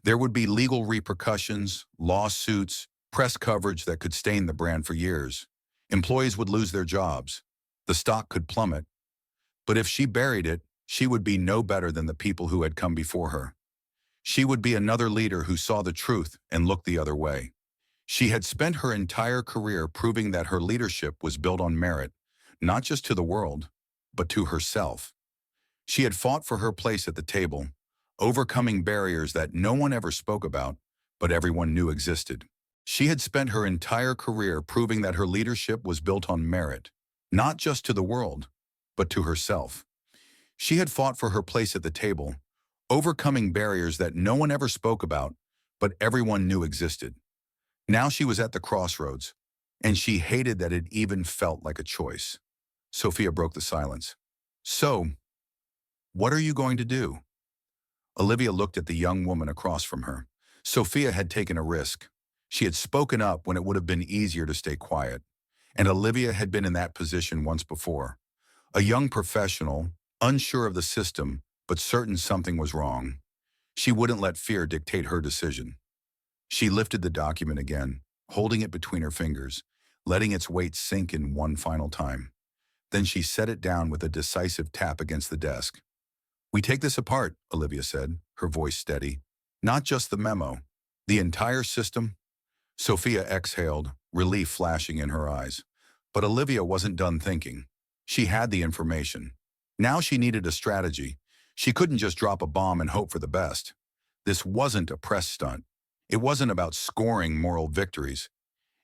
There would be legal repercussions, lawsuits, press coverage that could stain the brand for years. Employees would lose their jobs. The stock could plummet. But if she buried it, she would be no better than the people who had come before her. She would be another leader who saw the truth and looked the other way. She had spent her entire career proving that her leadership was built on merit, not just to the world, but to herself. She had fought for her place at the table, overcoming barriers that no one ever spoke about, but everyone knew existed. She had spent her entire career proving that her leadership was built on merit, not just to the world, but to herself. She had fought for her place at the table, overcoming barriers that no one ever spoke about, but everyone knew existed. Now she was at the crossroads, and she hated that it even felt like a choice. Sophia broke the silence. So, what are you going to do? Olivia looked at the young woman across from her. Sophia had taken a risk. She had spoken up when it would have been easier to stay quiet. And Olivia had been in that position once before. A young professional, unsure of the system, but certain something was wrong. She wouldn't let fear dictate her decision. She lifted the document again, holding it between her fingers, letting its weight sink in one final time. Then she set it down with a decisive tap against the desk. We take this apart, Olivia said, her voice steady. Not just the memo. The entire system. Sophia exhaled, relief flashing in her eyes. But Olivia wasn't done thinking. She had the information. Now she needed a strategy. She couldn't just drop a bomb and hope for the best. This wasn't a press stunt. It wasn't about scoring moral victories.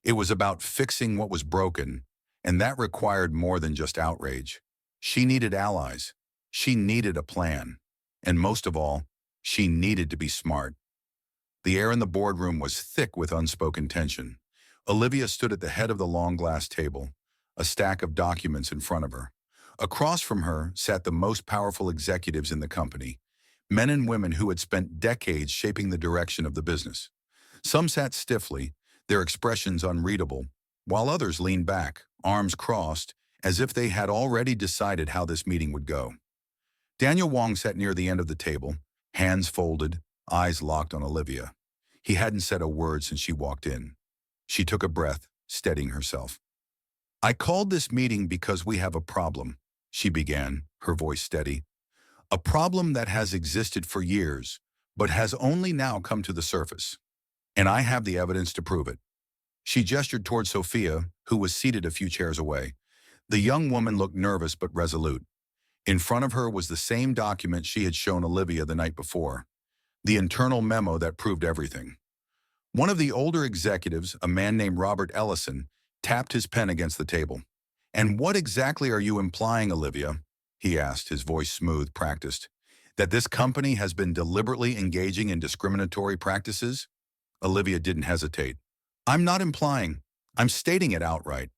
It was about fixing what was broken, and that required more than just outrage. She needed allies. She needed a plan. And most of all, she needed to be smart. The air in the boardroom was thick with unspoken tension. Olivia stood at the head of the long glass table, a stack of documents in front of her. Across from her sat the most powerful executives in the company, men and women who had spent decades shaping the direction of the business. Some sat stiffly, their expressions unreadable, while others leaned back, arms crossed, as if they had already decided how this meeting would go. Daniel Wong sat near the end of the table, hands folded, eyes locked on Olivia. He hadn't said a word since she walked in. She took a breath, steadying herself. I called this meeting because we have a problem, she began, her voice steady. A problem that has existed for years, but has only now come to the surface. And I have the evidence to prove it. She gestured toward Sophia, who was seated a few chairs away. The young woman looked nervous but resolute. In front of her was the same document she had shown Olivia the night before, the internal memo that proved everything. One of the older executives, a man named Robert Ellison, tapped his pen against the table. And what exactly are you implying, Olivia? He asked, his voice smooth, practiced. That this company has been deliberately engaging in discriminatory practices? Olivia didn't hesitate. I'm not implying. I'm stating it outright.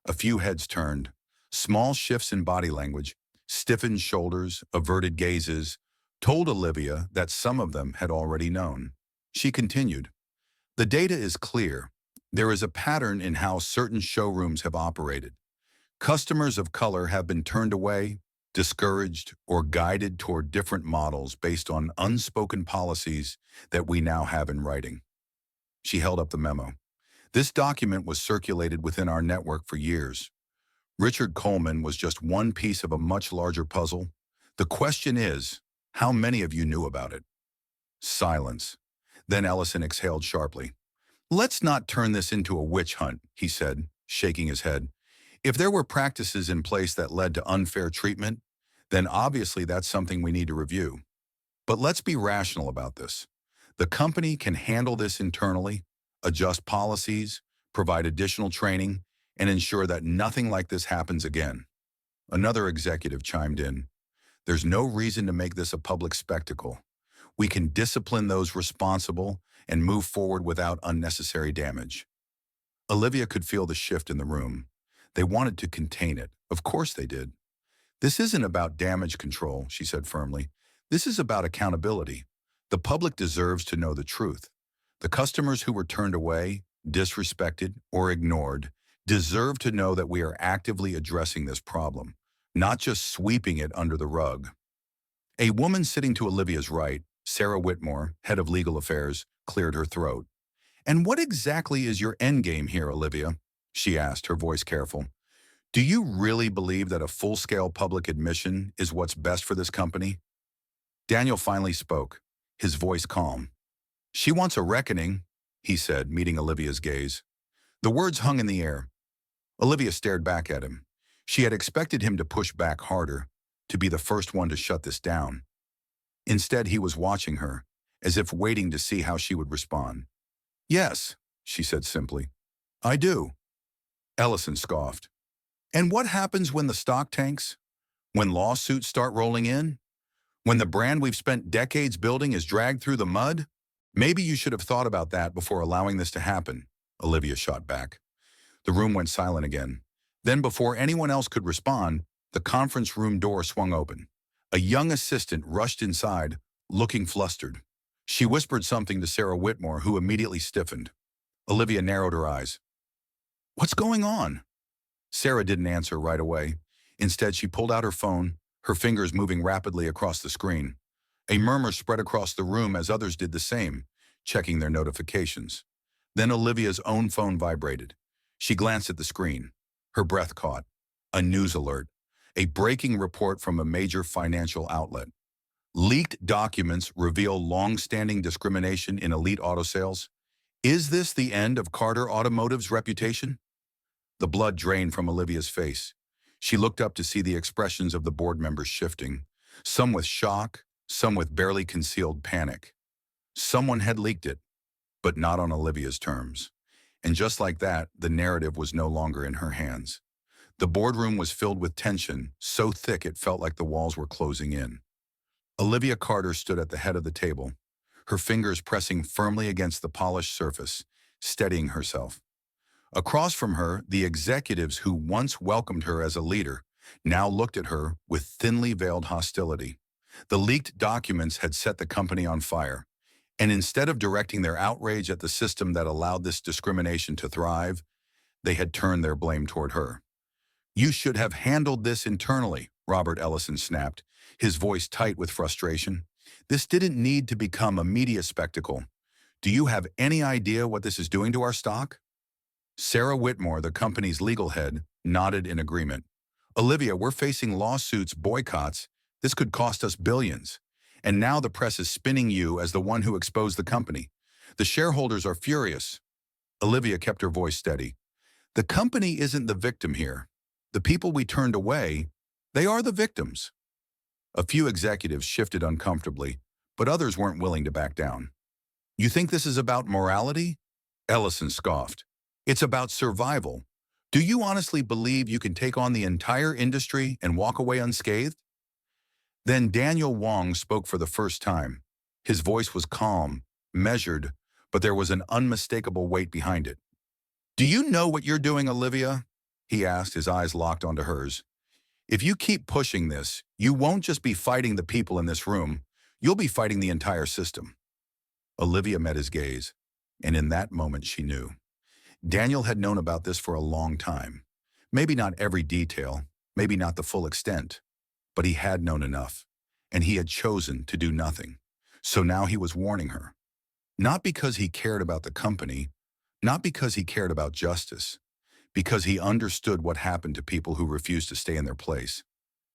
A few heads turned. Small shifts in body language, stiffened shoulders, averted gazes, told Olivia that some of them had already known. She continued. The data is clear. There is a pattern in how certain showrooms have operated. Customers of color have been turned away, discouraged, or guided toward different models based on unspoken policies that we now have in writing. She held up the memo. This document was circulated within our network for years. Richard Coleman was just one piece of a much larger puzzle. The question is, how many of you knew about it? Silence. Then Ellison exhaled sharply. Let's not turn this into a witch hunt, he said, shaking his head. If there were practices in place that led to unfair treatment, then obviously that's something we need to review. But let's be rational about this. The company can handle this internally, adjust policies, provide additional training, and ensure that nothing like this happens again. Another executive chimed in. There's no reason to make this a public spectacle. We can discipline those responsible and move forward without unnecessary damage. Olivia could feel the shift in the room. They wanted to contain it. Of course they did. This isn't about damage control, she said firmly. This is about accountability. The public deserves to know the truth. The customers who were turned away, disrespected, or ignored deserve to know that we are actively addressing this problem, not just sweeping it under the rug. A woman sitting to Olivia's right, Sarah Whitmore, head of legal affairs, cleared her throat. "And what exactly is your endgame here, Olivia?" she asked, her voice careful. "Do you really believe that a full-scale public admission is what's best for this company?" Daniel finally spoke, his voice calm. "She wants a reckoning," he said, meeting Olivia's gaze. The words hung in the air. Olivia stared back at him. She had expected him to push back harder, to be the first one to shut this down. Instead, he was watching her, as if waiting to see how she would respond. "Yes," she said simply. "I do." Ellison scoffed. "And what happens when the stock tanks? When lawsuits start rolling in? When the brand we've spent decades building is dragged through the mud? Maybe you should have thought about that before allowing this to happen," Olivia shot back. The room went silent again. Then, before anyone else could respond, the conference room door swung open. A young assistant rushed inside, looking flustered. She whispered something to Sarah Whitmore, who immediately stiffened. Olivia narrowed her eyes. "What's going on?" Sarah didn't answer right away. Instead, she pulled out her phone, her fingers moving rapidly across the screen. A murmur spread across the room as others did the same, checking their notifications. Then Olivia's own phone vibrated. She glanced at the screen. Her breath caught. A news alert. A breaking report from a major financial outlet. Leaked documents reveal long-standing discrimination in elite auto sales. Is this the end of Carter Automotive's reputation? The blood drained from Olivia's face. She looked up to see the expressions of the board members shifting, some with shock, some with barely concealed panic. Someone had leaked it, but not on Olivia's terms. And just like that, the narrative was no longer in her hands. The boardroom was filled with tension, so thick it felt like the walls were closing in. Olivia Carter stood at the head of the table, her fingers pressing firmly against the polished surface, steadying herself. Across from her, the executives who once welcomed her as a leader now looked at her with thinly veiled hostility. The leaked documents had set the company on fire, and instead of directing their outrage at the system that allowed this discrimination to thrive, they had turned their blame toward her. "You should have handled this internally," Robert Ellison snapped, his voice tight with frustration. "This didn't need to become a media spectacle. Do you have any idea what this is doing to our stock?" Sarah Whitmore, the company's legal head, nodded in agreement. "Olivia, we're facing lawsuits, boycotts. This could cost us billions. And now the press is spinning you as the one who exposed the company. The shareholders are furious." Olivia kept her voice steady. "The company isn't the victim here. The people we turned away, they are the victims." A few executives shifted uncomfortably, but others weren't willing to back down. "You think this is about morality?" Ellison scoffed. "It's about survival. Do you honestly believe you can take on the entire industry and walk away unscathed?" Then Daniel Wong spoke for the first time. His voice was calm, measured, but there was an unmistakable weight behind it. "Do you know what you're doing, Olivia?" he asked, his eyes locked onto hers. "If you keep pushing this, you won't just be fighting the people in this room, you'll be fighting the entire system." Olivia met his gaze, and in that moment she knew. Daniel had known about this for a long time. Maybe not every detail, maybe not the full extent, but he had known enough, and he had chosen to do nothing. So now he was warning her. Not because he cared about the company, not because he cared about justice, because he understood what happened to people who refused to stay in their place.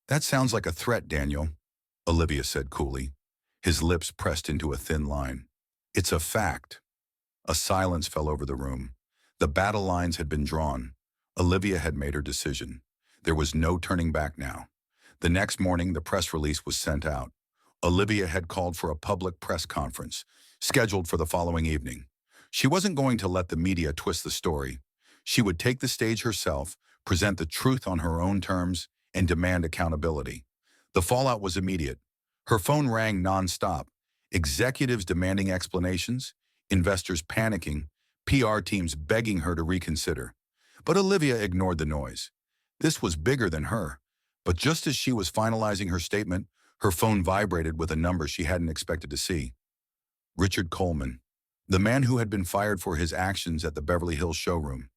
"That sounds like a threat, Daniel," Olivia said coolly. His lips pressed into a thin line. "It's a fact." A silence fell over the room. The battle lines had been drawn. Olivia had made her decision. There was no turning back now. The next morning, the press release was sent out. Olivia had called for a public press conference, scheduled for the following evening. She wasn't going to let the media twist the story. She would take the stage herself, present the truth on her own terms, and demand accountability. The fallout was immediate. Her phone rang nonstop. Executives demanding explanations, investors panicking, PR teams begging her to reconsider. But Olivia ignored the noise. This was bigger than her. But just as she was finalizing her statement, her phone vibrated with a number she hadn't expected to see. Richard Coleman, the man who had been fired for his actions at the Beverly Hills showroom.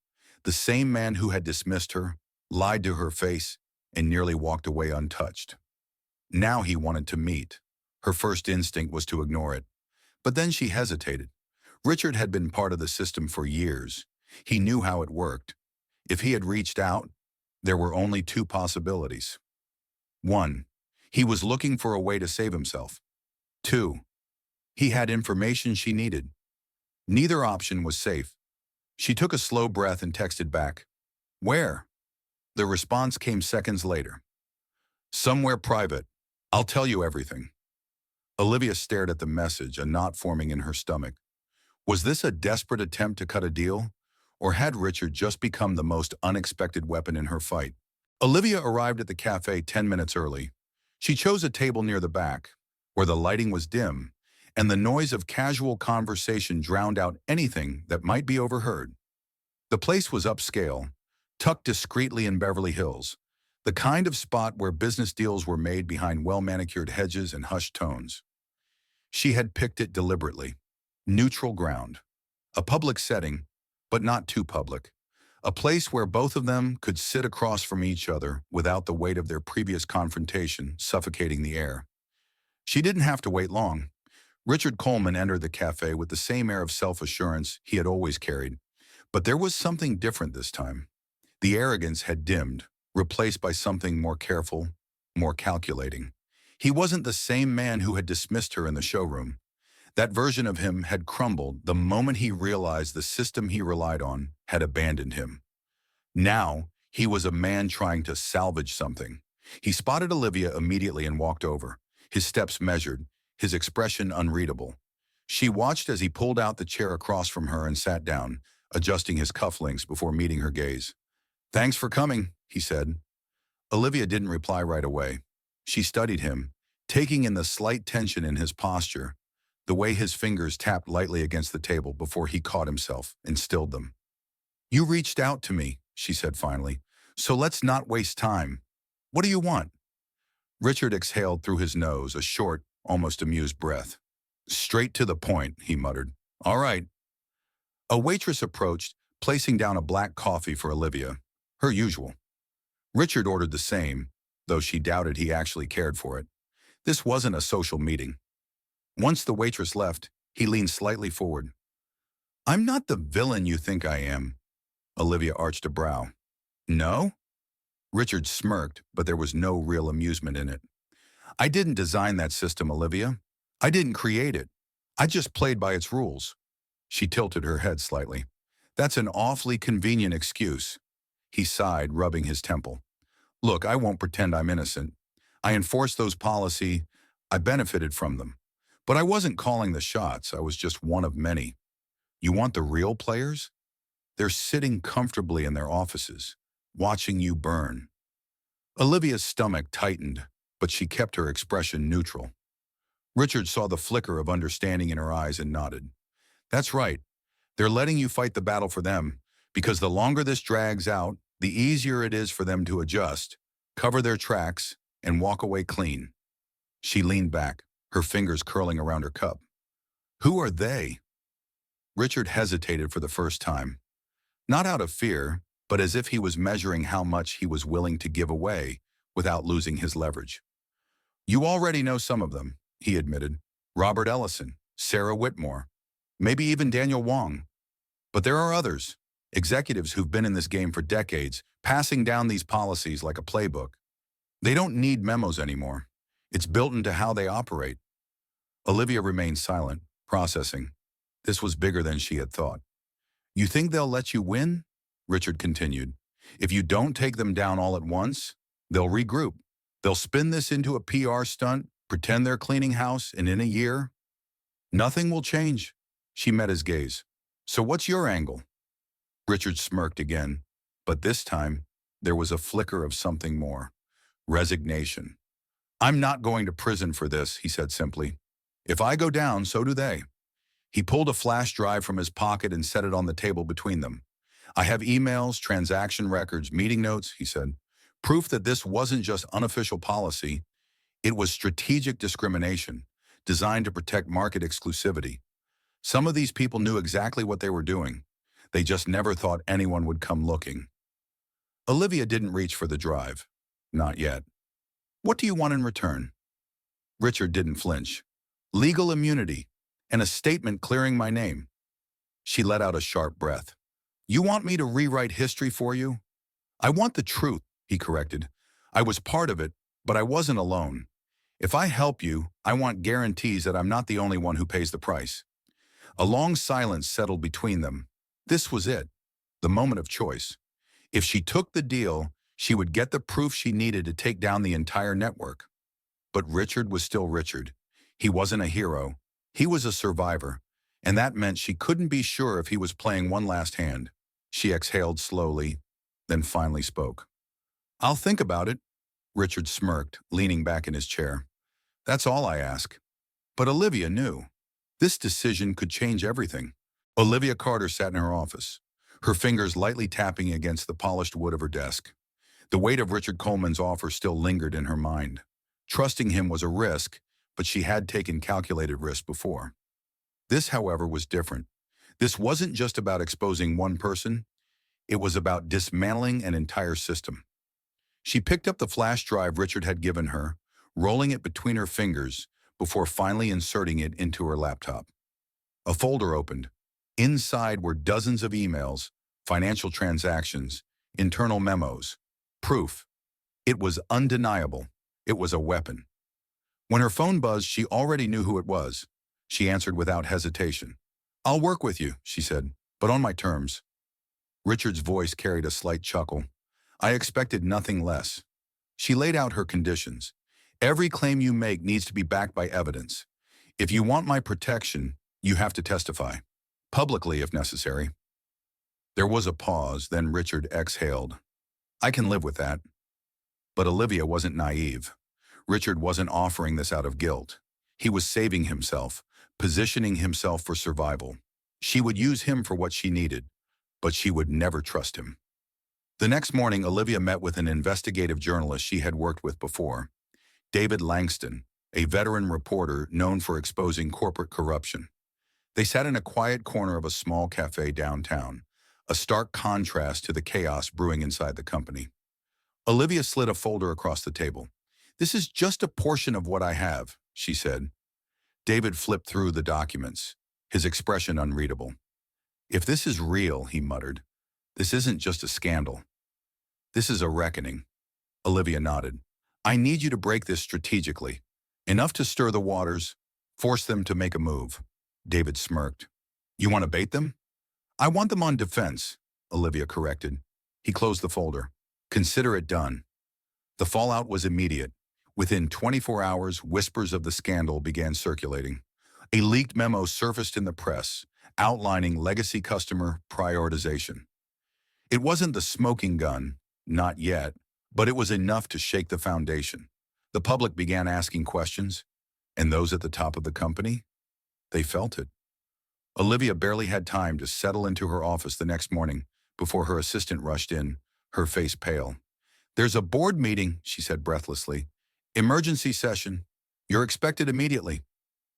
The same man who had dismissed her, lied to her face, and nearly walked away untouched. Now he wanted to meet. Her first instinct was to ignore it. But then she hesitated. Richard had been part of the system for years. He knew how it worked. If he had reached out, there were only two possibilities. 1. He was looking for a way to save himself. 2. He had information she needed. Neither option was safe. She took a slow breath and texted back. Where? The response came seconds later. Somewhere private. I'll tell you everything. Olivia stared at the message, a knot forming in her stomach. Was this a desperate attempt to cut a deal? Or had Richard just become the most unexpected weapon in her fight? Olivia arrived at the cafe 10 minutes early. She chose a table near the back, where the lighting was dim, and the noise of casual conversation drowned out anything that might be overheard. The place was upscale, tucked discreetly in Beverly Hills, the kind of spot where business deals were made behind well-manicured hedges and hushed tones. She had picked it deliberately. Neutral ground. A public setting, but not too public. A place where both of them could sit across from each other without the weight of their previous confrontation suffocating the air. She didn't have to wait long. Richard Coleman entered the cafe with the same air of self-assurance he had always carried. But there was something different this time. The arrogance had dimmed, replaced by something more careful, more calculating. He wasn't the same man who had dismissed her in the showroom. That version of him had crumbled the moment he realized the system he relied on had abandoned him. Now, he was a man trying to salvage something. He spotted Olivia immediately and walked over, his steps measured, his expression unreadable. She watched as he pulled out the chair across from her and sat down, adjusting his cufflinks before meeting her gaze. "Thanks for coming," he said. Olivia didn't reply right away. She studied him, taking in the slight tension in his posture, the way his fingers tapped lightly against the table before he caught himself and stilled them. "You reached out to me," she said finally, "so let's not waste time. What do you want?" Richard exhaled through his nose, a short, almost amused breath. "Straight to the point," he muttered. "All right." A waitress approached, placing down a black coffee for Olivia, her usual. Richard ordered the same, though she doubted he actually cared for it. This wasn't a social meeting. Once the waitress left, he leaned slightly forward. "I'm not the villain you think I am." Olivia arched a brow. "No?" Richard smirked, but there was no real amusement in it. "I didn't design that system, Olivia. I didn't create it. I just played by its rules." She tilted her head slightly. "That's an awfully convenient excuse." He sighed, rubbing his temple. "Look, I won't pretend I'm innocent. I enforced those policies. I benefited from them. But I wasn't calling the shots. I was just one of many. You want the real players? They're sitting comfortably in their offices, watching you burn." Olivia's stomach tightened, but she kept her expression neutral. Richard saw the flicker of understanding in her eyes and nodded. "That's right. They're letting you fight the battle for them, because the longer this drags out, the easier it is for them to adjust, cover their tracks, and walk away clean." She leaned back, her fingers curling around her cup. "Who are they?" Richard hesitated for the first time. Not out of fear, but as if he was measuring how much he was willing to give away without losing his leverage. "You already know some of them," he admitted. "Robert Ellison, Sarah Whitmore, maybe even Daniel Wong. But there are others, executives who've been in this game for decades, passing down these policies like a playbook. They don't need memos anymore. It's built into how they operate." Olivia remained silent, processing. This was bigger than she had thought. "You think they'll let you win?" Richard continued. "If you don't take them down all at once, they'll regroup. They'll spin this into a PR stunt, pretend they're cleaning house, and in a year, nothing will change." She met his gaze. "So what's your angle?" Richard smirked again, but this time, there was a flicker of something more. Resignation. "I'm not going to prison for this," he said simply. "If I go down, so do they." He pulled a flash drive from his pocket and set it on the table between them. "I have emails, transaction records, meeting notes," he said. Proof that this wasn't just unofficial policy, it was strategic discrimination designed to protect market exclusivity. Some of these people knew exactly what they were doing. They just never thought anyone would come looking. Olivia didn't reach for the drive. Not yet. What do you want in return? Richard didn't flinch. Legal immunity and a statement clearing my name. She let out a sharp breath. You want me to rewrite history for you? I want the truth, he corrected. I was part of it, but I wasn't alone. If I help you, I want guarantees that I'm not the only one who pays the price. A long silence settled between them. This was it, the moment of choice. If she took the deal, she would get the proof she needed to take down the entire network. But Richard was still Richard. He wasn't a hero. He was a survivor, and that meant she couldn't be sure if he was playing one last hand. She exhaled slowly, then finally spoke. I'll think about it. Richard smirked, leaning back in his chair. That's all I ask. But Olivia knew. This decision could change everything. Olivia Carter sat in her office, her fingers lightly tapping against the polished wood of her desk. The weight of Richard Coleman's offer still lingered in her mind. Trusting him was a risk, but she had taken calculated risks before. This, however, was different. This wasn't just about exposing one person. It was about dismantling an entire system. She picked up the flash drive Richard had given her, rolling it between her fingers before finally inserting it into her laptop. A folder opened. Inside were dozens of emails, financial transactions, internal memos, proof. It was undeniable. It was a weapon. When her phone buzzed, she already knew who it was. She answered without hesitation. I'll work with you, she said, but on my terms. Richard's voice carried a slight chuckle. I expected nothing less. She laid out her conditions. Every claim you make needs to be backed by evidence. If you want my protection, you have to testify. Publicly, if necessary. There was a pause, then Richard exhaled. I can live with that. But Olivia wasn't naive. Richard wasn't offering this out of guilt. He was saving himself, positioning himself for survival. She would use him for what she needed, but she would never trust him. The next morning, Olivia met with an investigative journalist she had worked with before, David Langston, a veteran reporter known for exposing corporate corruption. They sat in a quiet corner of a small cafe downtown, a stark contrast to the chaos brewing inside the company. Olivia slid a folder across the table. This is just a portion of what I have, she said. David flipped through the documents, his expression unreadable. If this is real, he muttered, this isn't just a scandal. This is a reckoning. Olivia nodded. I need you to break this strategically. Enough to stir the waters, force them to make a move. David smirked. You want to bait them? I want them on defense, Olivia corrected. He closed the folder. Consider it done. The fallout was immediate. Within 24 hours, whispers of the scandal began circulating. A leaked memo surfaced in the press, outlining legacy customer prioritization. It wasn't the smoking gun, not yet, but it was enough to shake the foundation. The public began asking questions, and those at the top of the company, they felt it. Olivia barely had time to settle into her office the next morning before her assistant rushed in, her face pale. There's a board meeting, she said breathlessly. Emergency session. You're expected immediately.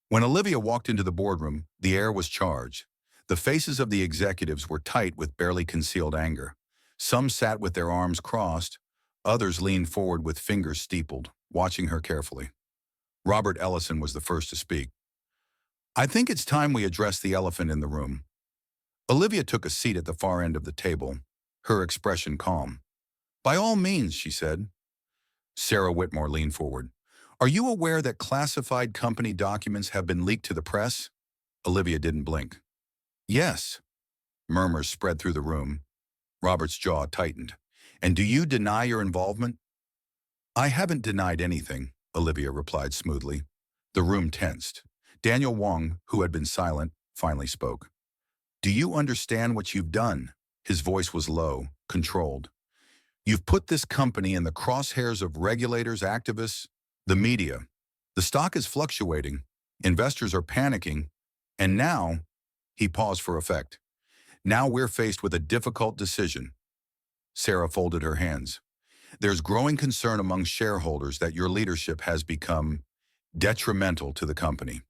When Olivia walked into the boardroom, the air was charged. The faces of the executives were tight with barely concealed anger. Some sat with their arms crossed, others leaned forward with fingers steepled, watching her carefully. Robert Ellison was the first to speak. I think it's time we address the elephant in the room. Olivia took a seat at the far end of the table, her expression calm. By all means, she said. Sarah Whitmore leaned forward. Are you aware that classified company documents have been leaked to the press? Olivia didn't blink. Yes. Murmurs spread through the room. Robert's jaw tightened. And do you deny your involvement? I haven't denied anything, Olivia replied smoothly. The room tensed. Daniel Wong, who had been silent, finally spoke. Do you understand what you've done? His voice was low, controlled. You've put this company in the crosshairs of regulators, activists, the media. The stock is fluctuating. Investors are panicking. And now, he paused for effect. Now we're faced with a difficult decision. Sarah folded her hands. There's growing concern among shareholders that your leadership has become detrimental to the company.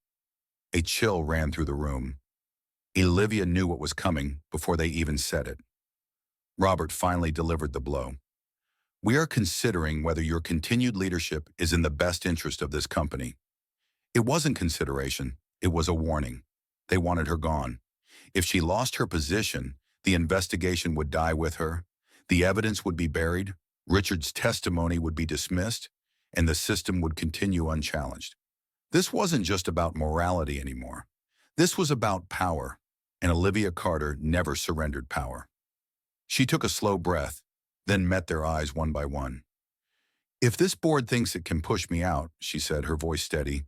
A chill ran through the room. Olivia knew what was coming before they even said it. Robert finally delivered the blow. We are considering whether your continued leadership is in the best interest of this company. It wasn't consideration, it was a warning. They wanted her gone. If she lost her position, the investigation would die with her, the evidence would be buried, Richard's testimony would be dismissed, and the system would continue unchallenged. This wasn't just about morality anymore. This was about power, and Olivia Carter never surrendered power. She took a slow breath, then met their eyes one by one. "If this board thinks it can push me out," she said, her voice steady,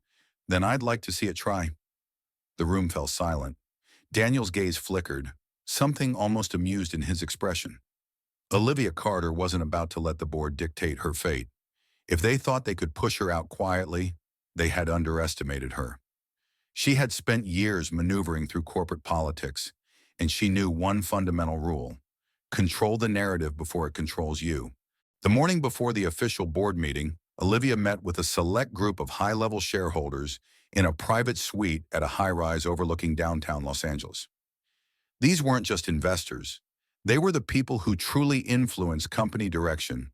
"then I'd like to see it try." The room fell silent. Daniel's gaze flickered, something almost amused in his expression. Olivia Carter wasn't about to let the board dictate her fate. If they thought they could push her out quietly, they had underestimated her. She had spent years maneuvering through corporate politics, and she knew one fundamental rule: control the narrative before it controls you. The morning before the official board meeting, Olivia met with a select group of high-level shareholders in a private suite at a high-rise overlooking downtown Los Angeles. These weren't just investors. They were the people who truly influenced company direction,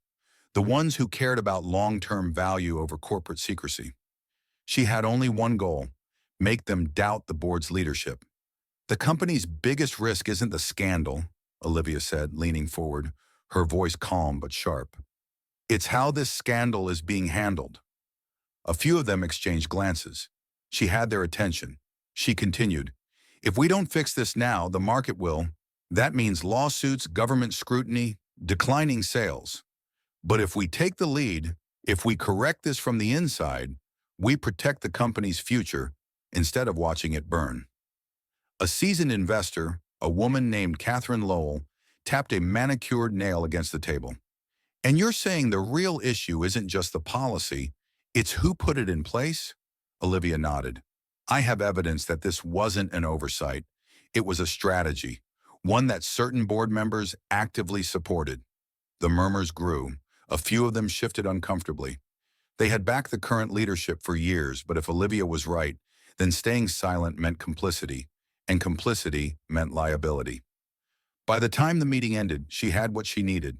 the ones who cared about long-term value over corporate secrecy. She had only one goal: make them doubt the board's leadership. "The company's biggest risk isn't the scandal," Olivia said, leaning forward, her voice calm but sharp. "It's how this scandal is being handled." A few of them exchanged glances. She had their attention. She continued, "If we don't fix this now, the market will. That means lawsuits, government scrutiny, declining sales. But if we take the lead, if we correct this from the inside, we protect the company's future instead of watching it burn." A seasoned investor, a woman named Catherine Lowell, tapped a manicured nail against the table. "And you're saying the real issue isn't just the policy, it's who put it in place?" Olivia nodded. "I have evidence that this wasn't an oversight. It was a strategy, one that certain board members actively supported." The murmurs grew. A few of them shifted uncomfortably. They had backed the current leadership for years, but if Olivia was right, then staying silent meant complicity, and complicity meant liability. By the time the meeting ended, she had what she needed.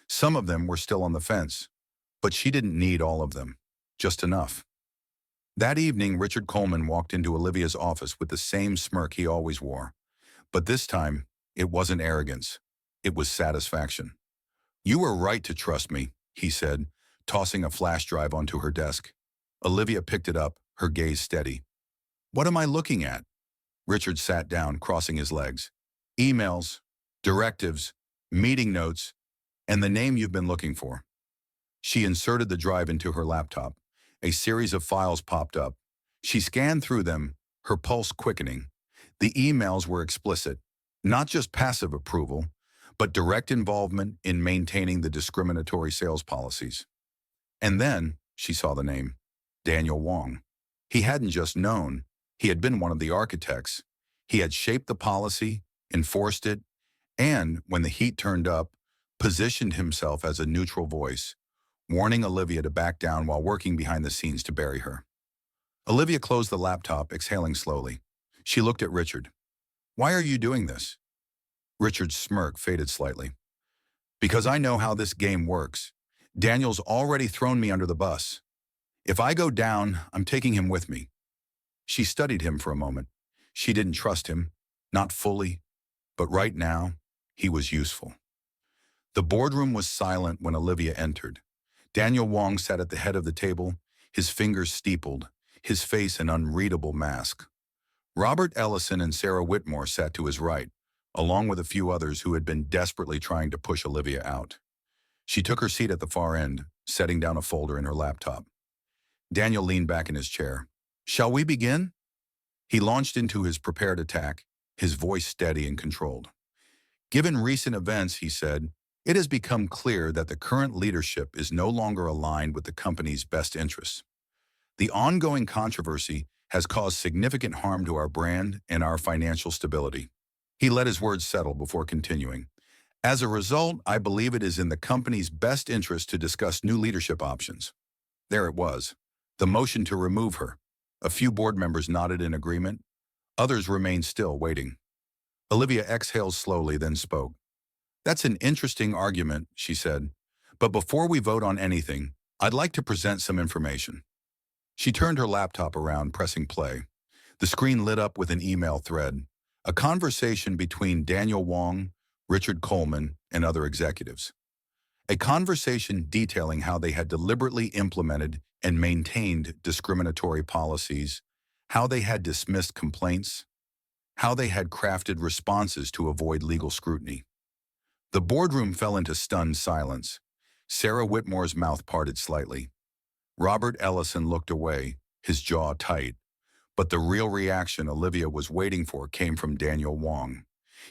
Some of them were still on the fence, but she didn't need all of them, just enough. That evening, Richard Coleman walked into Olivia's office with the same smirk he always wore. But this time, it wasn't arrogance. It was satisfaction. "You were right to trust me," he said, tossing a flash drive onto her desk. Olivia picked it up, her gaze steady. "What am I looking at?" Richard sat down, crossing his legs. "Emails, directives, meeting notes, and the name you've been looking for." She inserted the drive into her laptop. A series of files popped up. She scanned through them, her pulse quickening. The emails were explicit, not just passive approval, but direct involvement in maintaining the discriminatory sales policies. And then she saw the name, Daniel Wong. He hadn't just known, he had been one of the architects. He had shaped the policy, enforced it, and, when the heat turned up, positioned himself as a neutral voice, warning Olivia to back down while working behind the scenes to bury her. Olivia closed the laptop, exhaling slowly. She looked at Richard. "Why are you doing this?" Richard's smirk faded slightly. "Because I know how this game works. Daniel's already thrown me under the bus. If I go down, I'm taking him with me." She studied him for a moment. She didn't trust him, not fully, but right now, he was useful. The boardroom was silent when Olivia entered. Daniel Wong sat at the head of the table, his fingers steepled, his face an unreadable mask. Robert Ellison and Sarah Whitmore sat to his right, along with a few others who had been desperately trying to push Olivia out. She took her seat at the far end, setting down a folder in her laptop. Daniel leaned back in his chair. "Shall we begin?" He launched into his prepared attack, his voice steady and controlled. "Given recent events," he said, "it has become clear that the current leadership is no longer aligned with the company's best interests. The ongoing controversy has caused significant harm to our brand and our financial stability." He let his words settle before continuing. As a result, I believe it is in the company's best interest to discuss new leadership options. There it was, the motion to remove her. A few board members nodded in agreement. Others remained still, waiting. Olivia exhaled slowly, then spoke. That's an interesting argument, she said. But before we vote on anything, I'd like to present some information. She turned her laptop around, pressing play. The screen lit up with an email thread, a conversation between Daniel Wong, Richard Coleman, and other executives. A conversation detailing how they had deliberately implemented and maintained discriminatory policies, how they had dismissed complaints, how they had crafted responses to avoid legal scrutiny. The boardroom fell into stunned silence. Sarah Whitmore's mouth parted slightly. Robert Ellison looked away, his jaw tight. But the real reaction Olivia was waiting for came from Daniel Wong.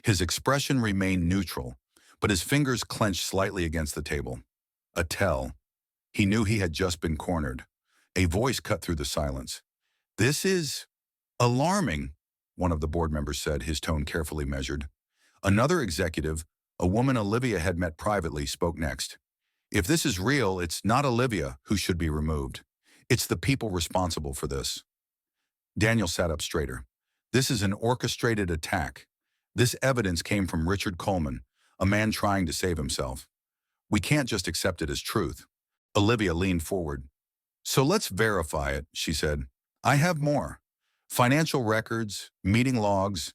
His expression remained neutral, but his fingers clenched slightly against the table. A tell. He knew he had just been cornered. A voice cut through the silence. "This is alarming," one of the board members said, his tone carefully measured. Another executive, a woman Olivia had met privately, spoke next. "If this is real, it's not Olivia who should be removed. It's the people responsible for this." Daniel sat up straighter. "This is an orchestrated attack. This evidence came from Richard Coleman, a man trying to save himself. We can't just accept it as truth." Olivia leaned forward. "So let's verify it," she said. "I have more. Financial records, meeting logs.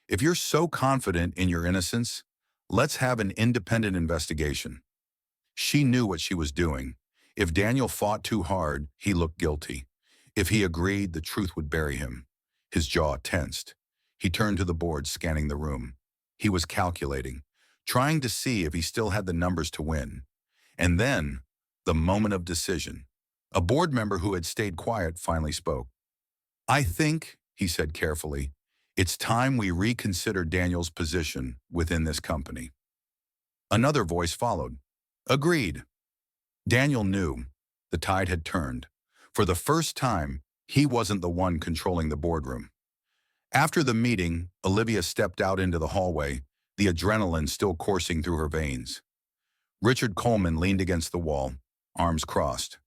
If you're so confident in your innocence, let's have an independent investigation." She knew what she was doing. If Daniel fought too hard, he looked guilty. If he agreed, the truth would bury him. His jaw tensed. He turned to the board, scanning the room. He was calculating, trying to see if he still had the numbers to win. And then, the moment of decision. A board member who had stayed quiet finally spoke. "I think," he said carefully, "it's time we reconsider Daniel's position within this company." Another voice followed. "Agreed." Daniel knew the tide had turned. For the first time, he wasn't the one controlling the boardroom. After the meeting, Olivia stepped out into the hallway, the adrenaline still coursing through her veins. Richard Coleman leaned against the wall, arms crossed.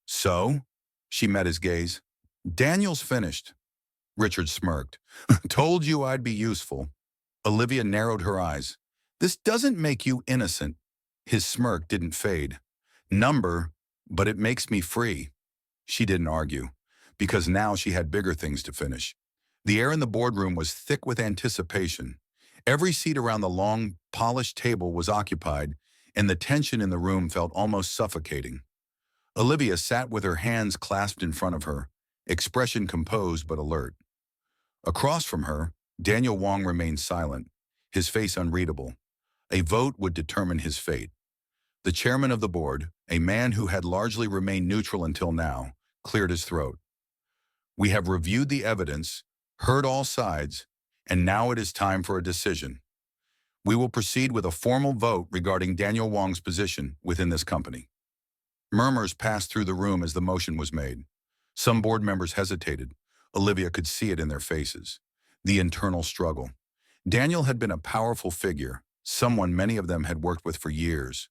"So?" She met his gaze. "Daniel's finished." Richard smirked. "Told you I'd be useful." Olivia narrowed her eyes. "This doesn't make you innocent." His smirk didn't fade. "Number, but it makes me free." She didn't argue, because now she had bigger things to finish. The air in the boardroom was thick with anticipation. Every seat around the long, polished table was occupied, and the tension in the room felt almost suffocating. Olivia sat with her hands clasped in front of her, expression composed but alert. Across from her, Daniel Wong remained silent, his face unreadable. A vote would determine his fate. The chairman of the board, a man who had largely remained neutral until now, cleared his throat. "We have reviewed the evidence, heard all sides, and now it is time for a decision. We will proceed with a formal vote regarding Daniel Wong's position within this company." Murmurs passed through the room as the motion was made. Some board members hesitated. Olivia could see it in their faces. The internal struggle. Daniel had been a powerful figure, someone many of them had worked with for years.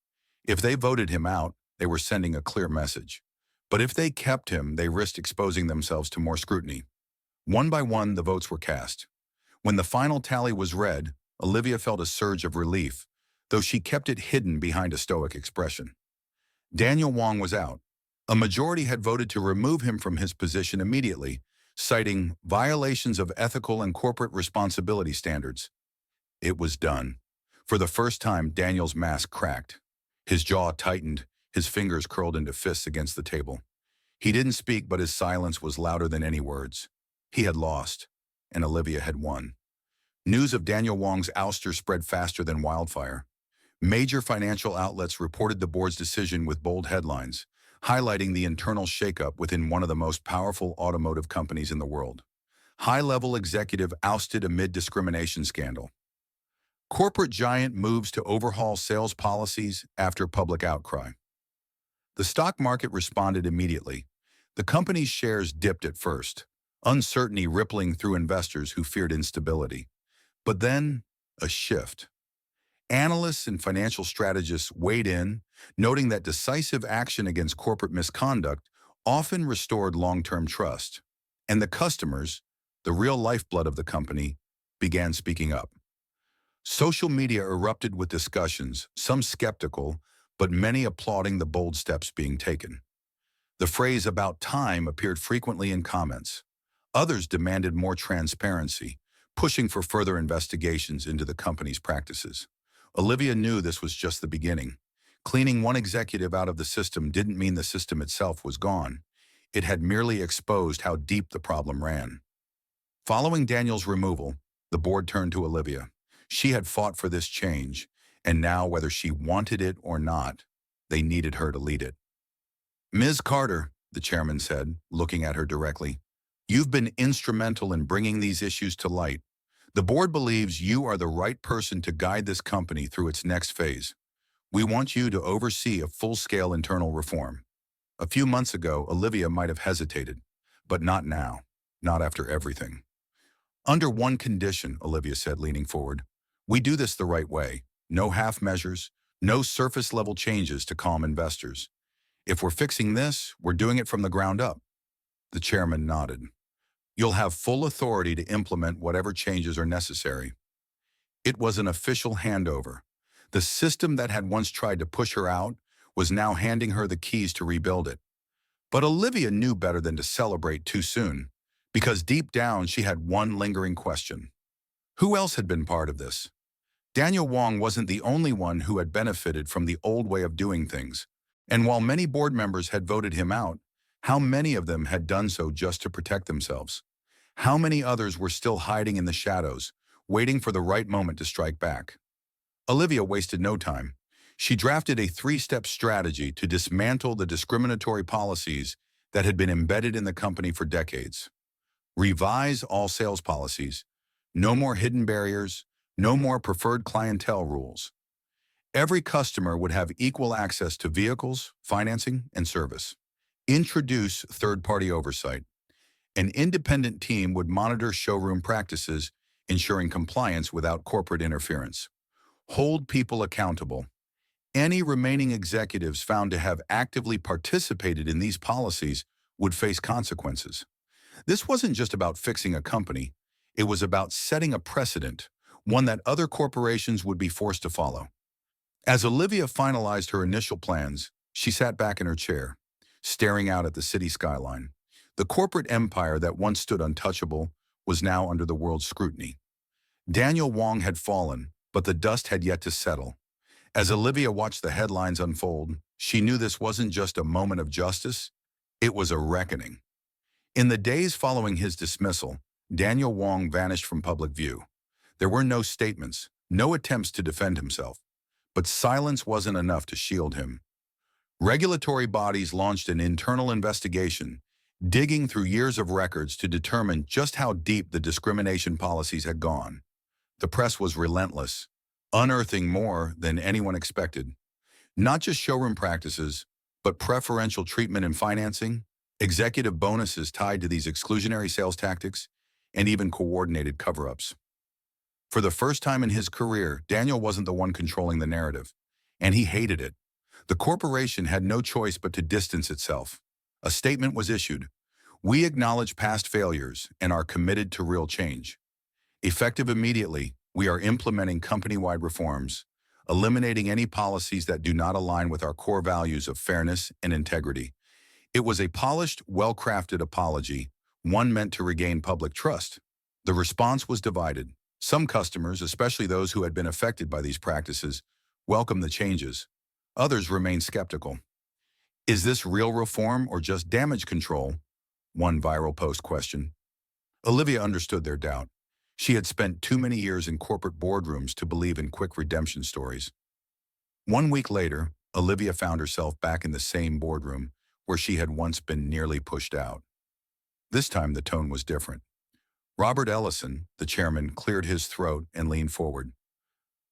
If they voted him out, they were sending a clear message. But if they kept him, they risked exposing themselves to more scrutiny. One by one, the votes were cast. When the final tally was read, Olivia felt a surge of relief, though she kept it hidden behind a stoic expression. Daniel Wong was out. A majority had voted to remove him from his position immediately, citing violations of ethical and corporate responsibility standards. It was done. For the first time, Daniel's mask cracked. His jaw tightened, his fingers curled into fists against the table. He didn't speak, but his silence was louder than any words. He had lost, and Olivia had won. News of Daniel Wong's ouster spread faster than wildfire. Major financial outlets reported the board's decision with bold headlines, highlighting the internal shakeup within one of the most powerful automotive companies in the world. High-level executive ousted amid discrimination scandal. Corporate giant moves to overhaul sales policies after public outcry. The stock market responded immediately. The company's shares dipped at first, uncertainty rippling through investors who feared instability. But then, a shift. Analysts and financial strategists weighed in, noting that decisive action against corporate misconduct often restored long-term trust. And the customers, the real lifeblood of the company, began speaking up. Social media erupted with discussions, some skeptical, but many applauding the bold steps being taken. The phrase "about time" appeared frequently in comments. Others demanded more transparency, pushing for further investigations into the company's practices. Olivia knew this was just the beginning. Cleaning one executive out of the system didn't mean the system itself was gone. It had merely exposed how deep the problem ran. Following Daniel's removal, the board turned to Olivia. She had fought for this change, and now, whether she wanted it or not, they needed her to lead it. "Ms. Carter," the chairman said, looking at her directly, "you've been instrumental in bringing these issues to light. The board believes you are the right person to guide this company through its next phase. We want you to oversee a full-scale internal reform." A few months ago, Olivia might have hesitated, but not now, not after everything. "Under one condition," Olivia said, leaning forward. "We do this the right way. No half measures, no surface-level changes to calm investors. If we're fixing this, we're doing it from the ground up." The chairman nodded. "You'll have full authority to implement whatever changes are necessary." It was an official handover. The system that had once tried to push her out was now handing her the keys to rebuild it. But Olivia knew better than to celebrate too soon, because deep down she had one lingering question. Who else had been part of this? Daniel Wong wasn't the only one who had benefited from the old way of doing things. And while many board members had voted him out, how many of them had done so just to protect themselves? How many others were still hiding in the shadows, waiting for the right moment to strike back? Olivia wasted no time. She drafted a three-step strategy to dismantle the discriminatory policies that had been embedded in the company for decades. Revise all sales policies. No more hidden barriers. No more preferred clientele rules. Every customer would have equal access to vehicles, financing, and service. Introduce third-party oversight. An independent team would monitor showroom practices, ensuring compliance without corporate interference. Hold people accountable. Any remaining executives found to have actively participated in these policies would face consequences. This wasn't just about fixing a company. It was about setting a precedent, one that other corporations would be forced to follow. As Olivia finalized her initial plans, she sat back in her chair, staring out at the city skyline. The corporate empire that once stood untouchable was now under the world's scrutiny. Daniel Wong had fallen, but the dust had yet to settle. As Olivia watched the headlines unfold, she knew this wasn't just a moment of justice, it was a reckoning. In the days following his dismissal, Daniel Wong vanished from public view. There were no statements, no attempts to defend himself. But silence wasn't enough to shield him. Regulatory bodies launched an internal investigation, digging through years of records to determine just how deep the discrimination policies had gone. The press was relentless, unearthing more than anyone expected. Not just showroom practices, but preferential treatment in financing, executive bonuses tied to these exclusionary sales tactics, and even coordinated cover-ups. For the first time in his career, Daniel wasn't the one controlling the narrative, and he hated it. The corporation had no choice but to distance itself. A statement was issued. "We acknowledge past failures and are committed to real change. Effective immediately, we are implementing company-wide reforms, eliminating any policies that do not align with our core values of fairness and integrity." It was a polished, well-crafted apology, one meant to regain public trust. The response was divided. Some customers, especially those who had been affected by these practices, welcomed the changes. Others remained skeptical. "Is this real reform or just damage control?" one viral post questioned. Olivia understood their doubt. She had spent too many years in corporate boardrooms to believe in quick redemption stories. 1 week later, Olivia found herself back in the same boardroom where she had once been nearly pushed out. This time the tone was different. Robert Ellison, the chairman, cleared his throat and leaned forward.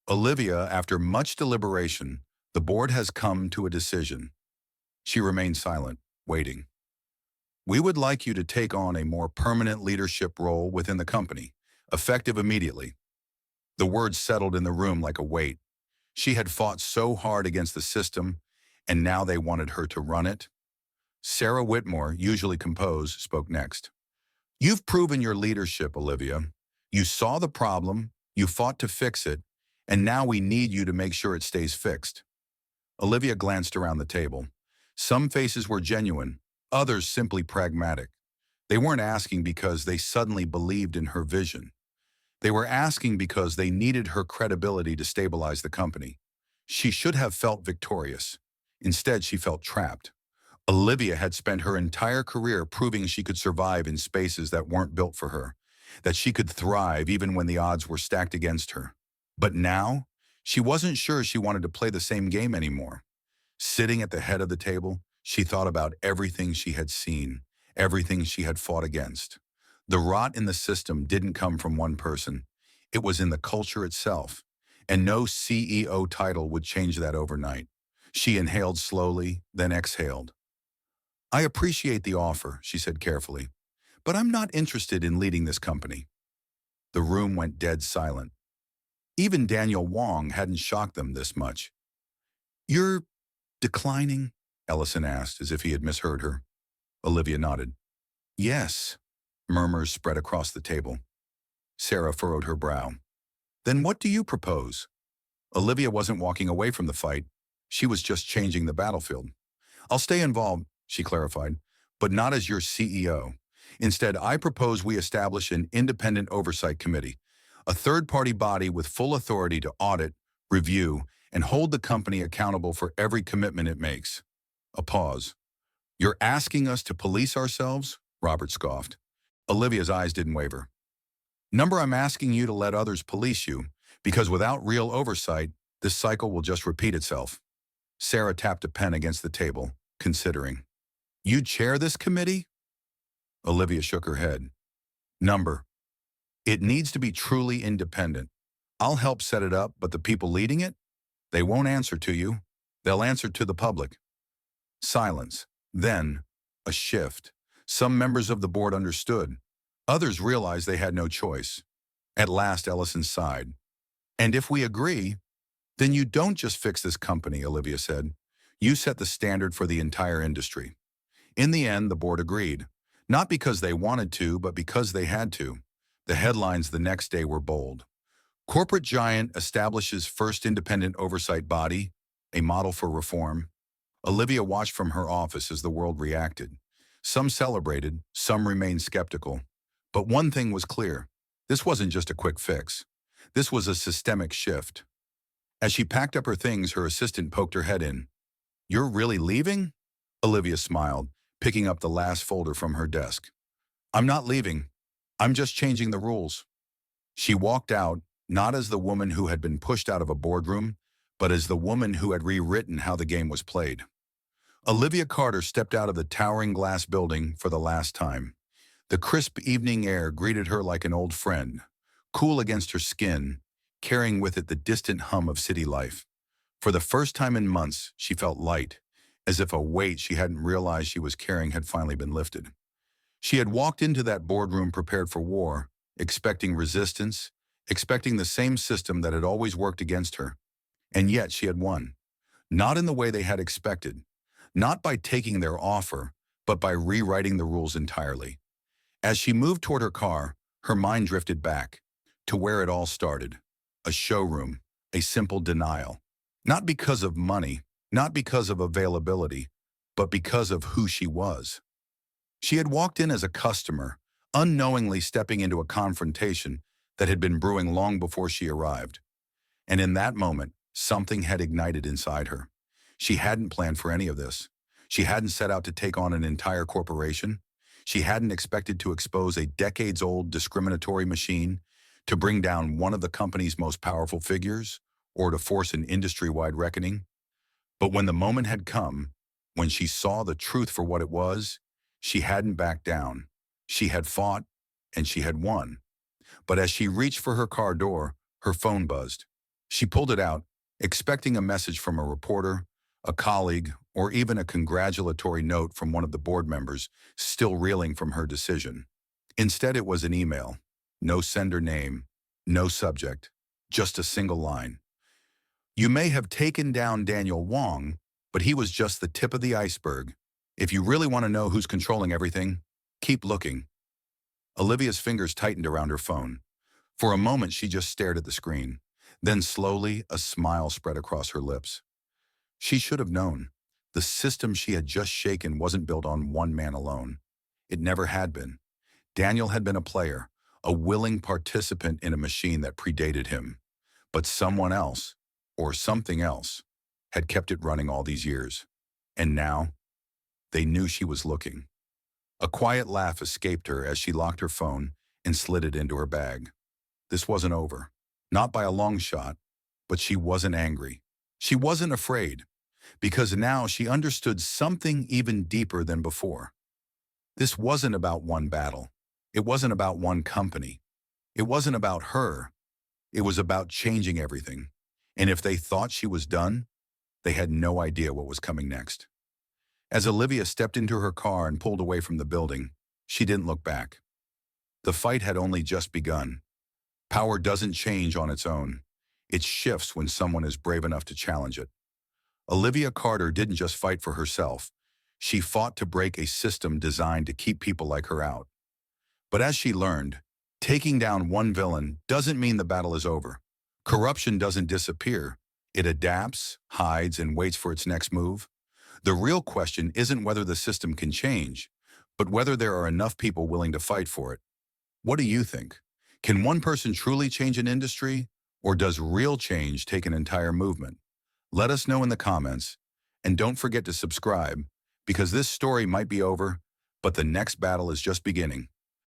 "Olivia, after much deliberation, the board has come to a decision." She remained silent, waiting. "We would like you to take on a more permanent leadership role within the company, effective immediately." The words settled in the room like a weight. She had fought so hard against the system, and now they wanted her to run it. Sarah Whitmore, usually composed, spoke next. You've proven your leadership, Olivia. You saw the problem, you fought to fix it, and now we need you to make sure it stays fixed. Olivia glanced around the table. Some faces were genuine, others simply pragmatic. They weren't asking because they suddenly believed in her vision. They were asking because they needed her credibility to stabilize the company. She should have felt victorious. Instead, she felt trapped. Olivia had spent her entire career proving she could survive in spaces that weren't built for her, that she could thrive even when the odds were stacked against her. But now, she wasn't sure she wanted to play the same game anymore. Sitting at the head of the table, she thought about everything she had seen, everything she had fought against. The rot in the system didn't come from one person. It was in the culture itself, and no CEO title would change that overnight. She inhaled slowly, then exhaled. I appreciate the offer, she said carefully, but I'm not interested in leading this company. The room went dead silent. Even Daniel Wong hadn't shocked them this much. You're declining? Ellison asked, as if he had misheard her. Olivia nodded. Yes. Murmurs spread across the table. Sarah furrowed her brow. Then what do you propose? Olivia wasn't walking away from the fight. She was just changing the battlefield. I'll stay involved, she clarified, but not as your CEO. Instead, I propose we establish an independent oversight committee, a third-party body with full authority to audit, review, and hold the company accountable for every commitment it makes. A pause. You're asking us to police ourselves? Robert scoffed. Olivia's eyes didn't waver. Number, I'm asking you to let others police you, because without real oversight, this cycle will just repeat itself. Sarah tapped a pen against the table, considering. You chair this committee? Olivia shook her head. Number, it needs to be truly independent. I'll help set it up, but the people leading it? They won't answer to you. They'll answer to the public. Silence. Then, a shift. Some members of the board understood. Others realized they had no choice. At last, Ellison sighed. And if we agree, then you don't just fix this company, Olivia said. You set the standard for the entire industry. In the end, the board agreed. Not because they wanted to, but because they had to. The headlines the next day were bold. Corporate giant establishes first independent oversight body, a model for reform. Olivia watched from her office as the world reacted. Some celebrated, some remained skeptical. But one thing was clear. This wasn't just a quick fix. This was a systemic shift. As she packed up her things, her assistant poked her head in. You're really leaving? Olivia smiled, picking up the last folder from her desk. I'm not leaving. I'm just changing the rules. She walked out, not as the woman who had been pushed out of a boardroom, but as the woman who had rewritten how the game was played. Olivia Carter stepped out of the towering glass building for the last time. The crisp evening air greeted her like an old friend, cool against her skin, carrying with it the distant hum of city life. For the first time in months, she felt light, as if a weight she hadn't realized she was carrying had finally been lifted. She had walked into that boardroom prepared for war, expecting resistance, expecting the same system that had always worked against her. And yet she had won. Not in the way they had expected. Not by taking their offer, but by rewriting the rules entirely. As she moved toward her car, her mind drifted back to where it all started. A showroom, a simple denial. Not because of money, not because of availability, but because of who she was. She had walked in as a customer, unknowingly stepping into a confrontation that had been brewing long before she arrived. And in that moment, something had ignited inside her. She hadn't planned for any of this. She hadn't set out to take on an entire corporation. She hadn't expected to expose a decades-old discriminatory machine, to bring down one of the company's most powerful figures, or to force an industry-wide reckoning. But when the moment had come, when she saw the truth for what it was, she hadn't backed down. She had fought, and she had won. But as she reached for her car door, her phone buzzed. She pulled it out, expecting a message from a reporter, a colleague, or even a congratulatory note from one of the board members, still reeling from her decision. Instead, it was an email. No sender name, no subject, just a single line. You may have taken down Daniel Wong, but he was just the tip of the iceberg. If you really want to know who's controlling everything, keep looking. Olivia's fingers tightened around her phone. For a moment, she just stared at the screen. Then slowly, a smile spread across her lips. She should have known. The system she had just shaken wasn't built on one man alone. It never had been. Daniel had been a player, a willing participant in a machine that predated him. But someone else, or something else, had kept it running all these years. And now, they knew she was looking. A quiet laugh escaped her as she locked her phone and slid it into her bag. This wasn't over. Not by a long shot, but she wasn't angry. She wasn't afraid, because now she understood something even deeper than before. This wasn't about one battle. It wasn't about one company. It wasn't about her. It was about changing everything. And if they thought she was done, they had no idea what was coming next. As Olivia stepped into her car and pulled away from the building, she didn't look back. The fight had only just begun. Power doesn't change on its own. It shifts when someone is brave enough to challenge it. Olivia Carter didn't just fight for herself. She fought to break a system designed to keep people like her out. But as she learned, taking down one villain doesn't mean the battle is over. Corruption doesn't disappear. It adapts, hides, and waits for its next move. The real question isn't whether the system can change, but whether there are enough people willing to fight for it. What do you think? Can one person truly change an industry, or does real change take an entire movement? Let us know in the comments, and don't forget to subscribe, because this story might be over, but the next battle is just beginning.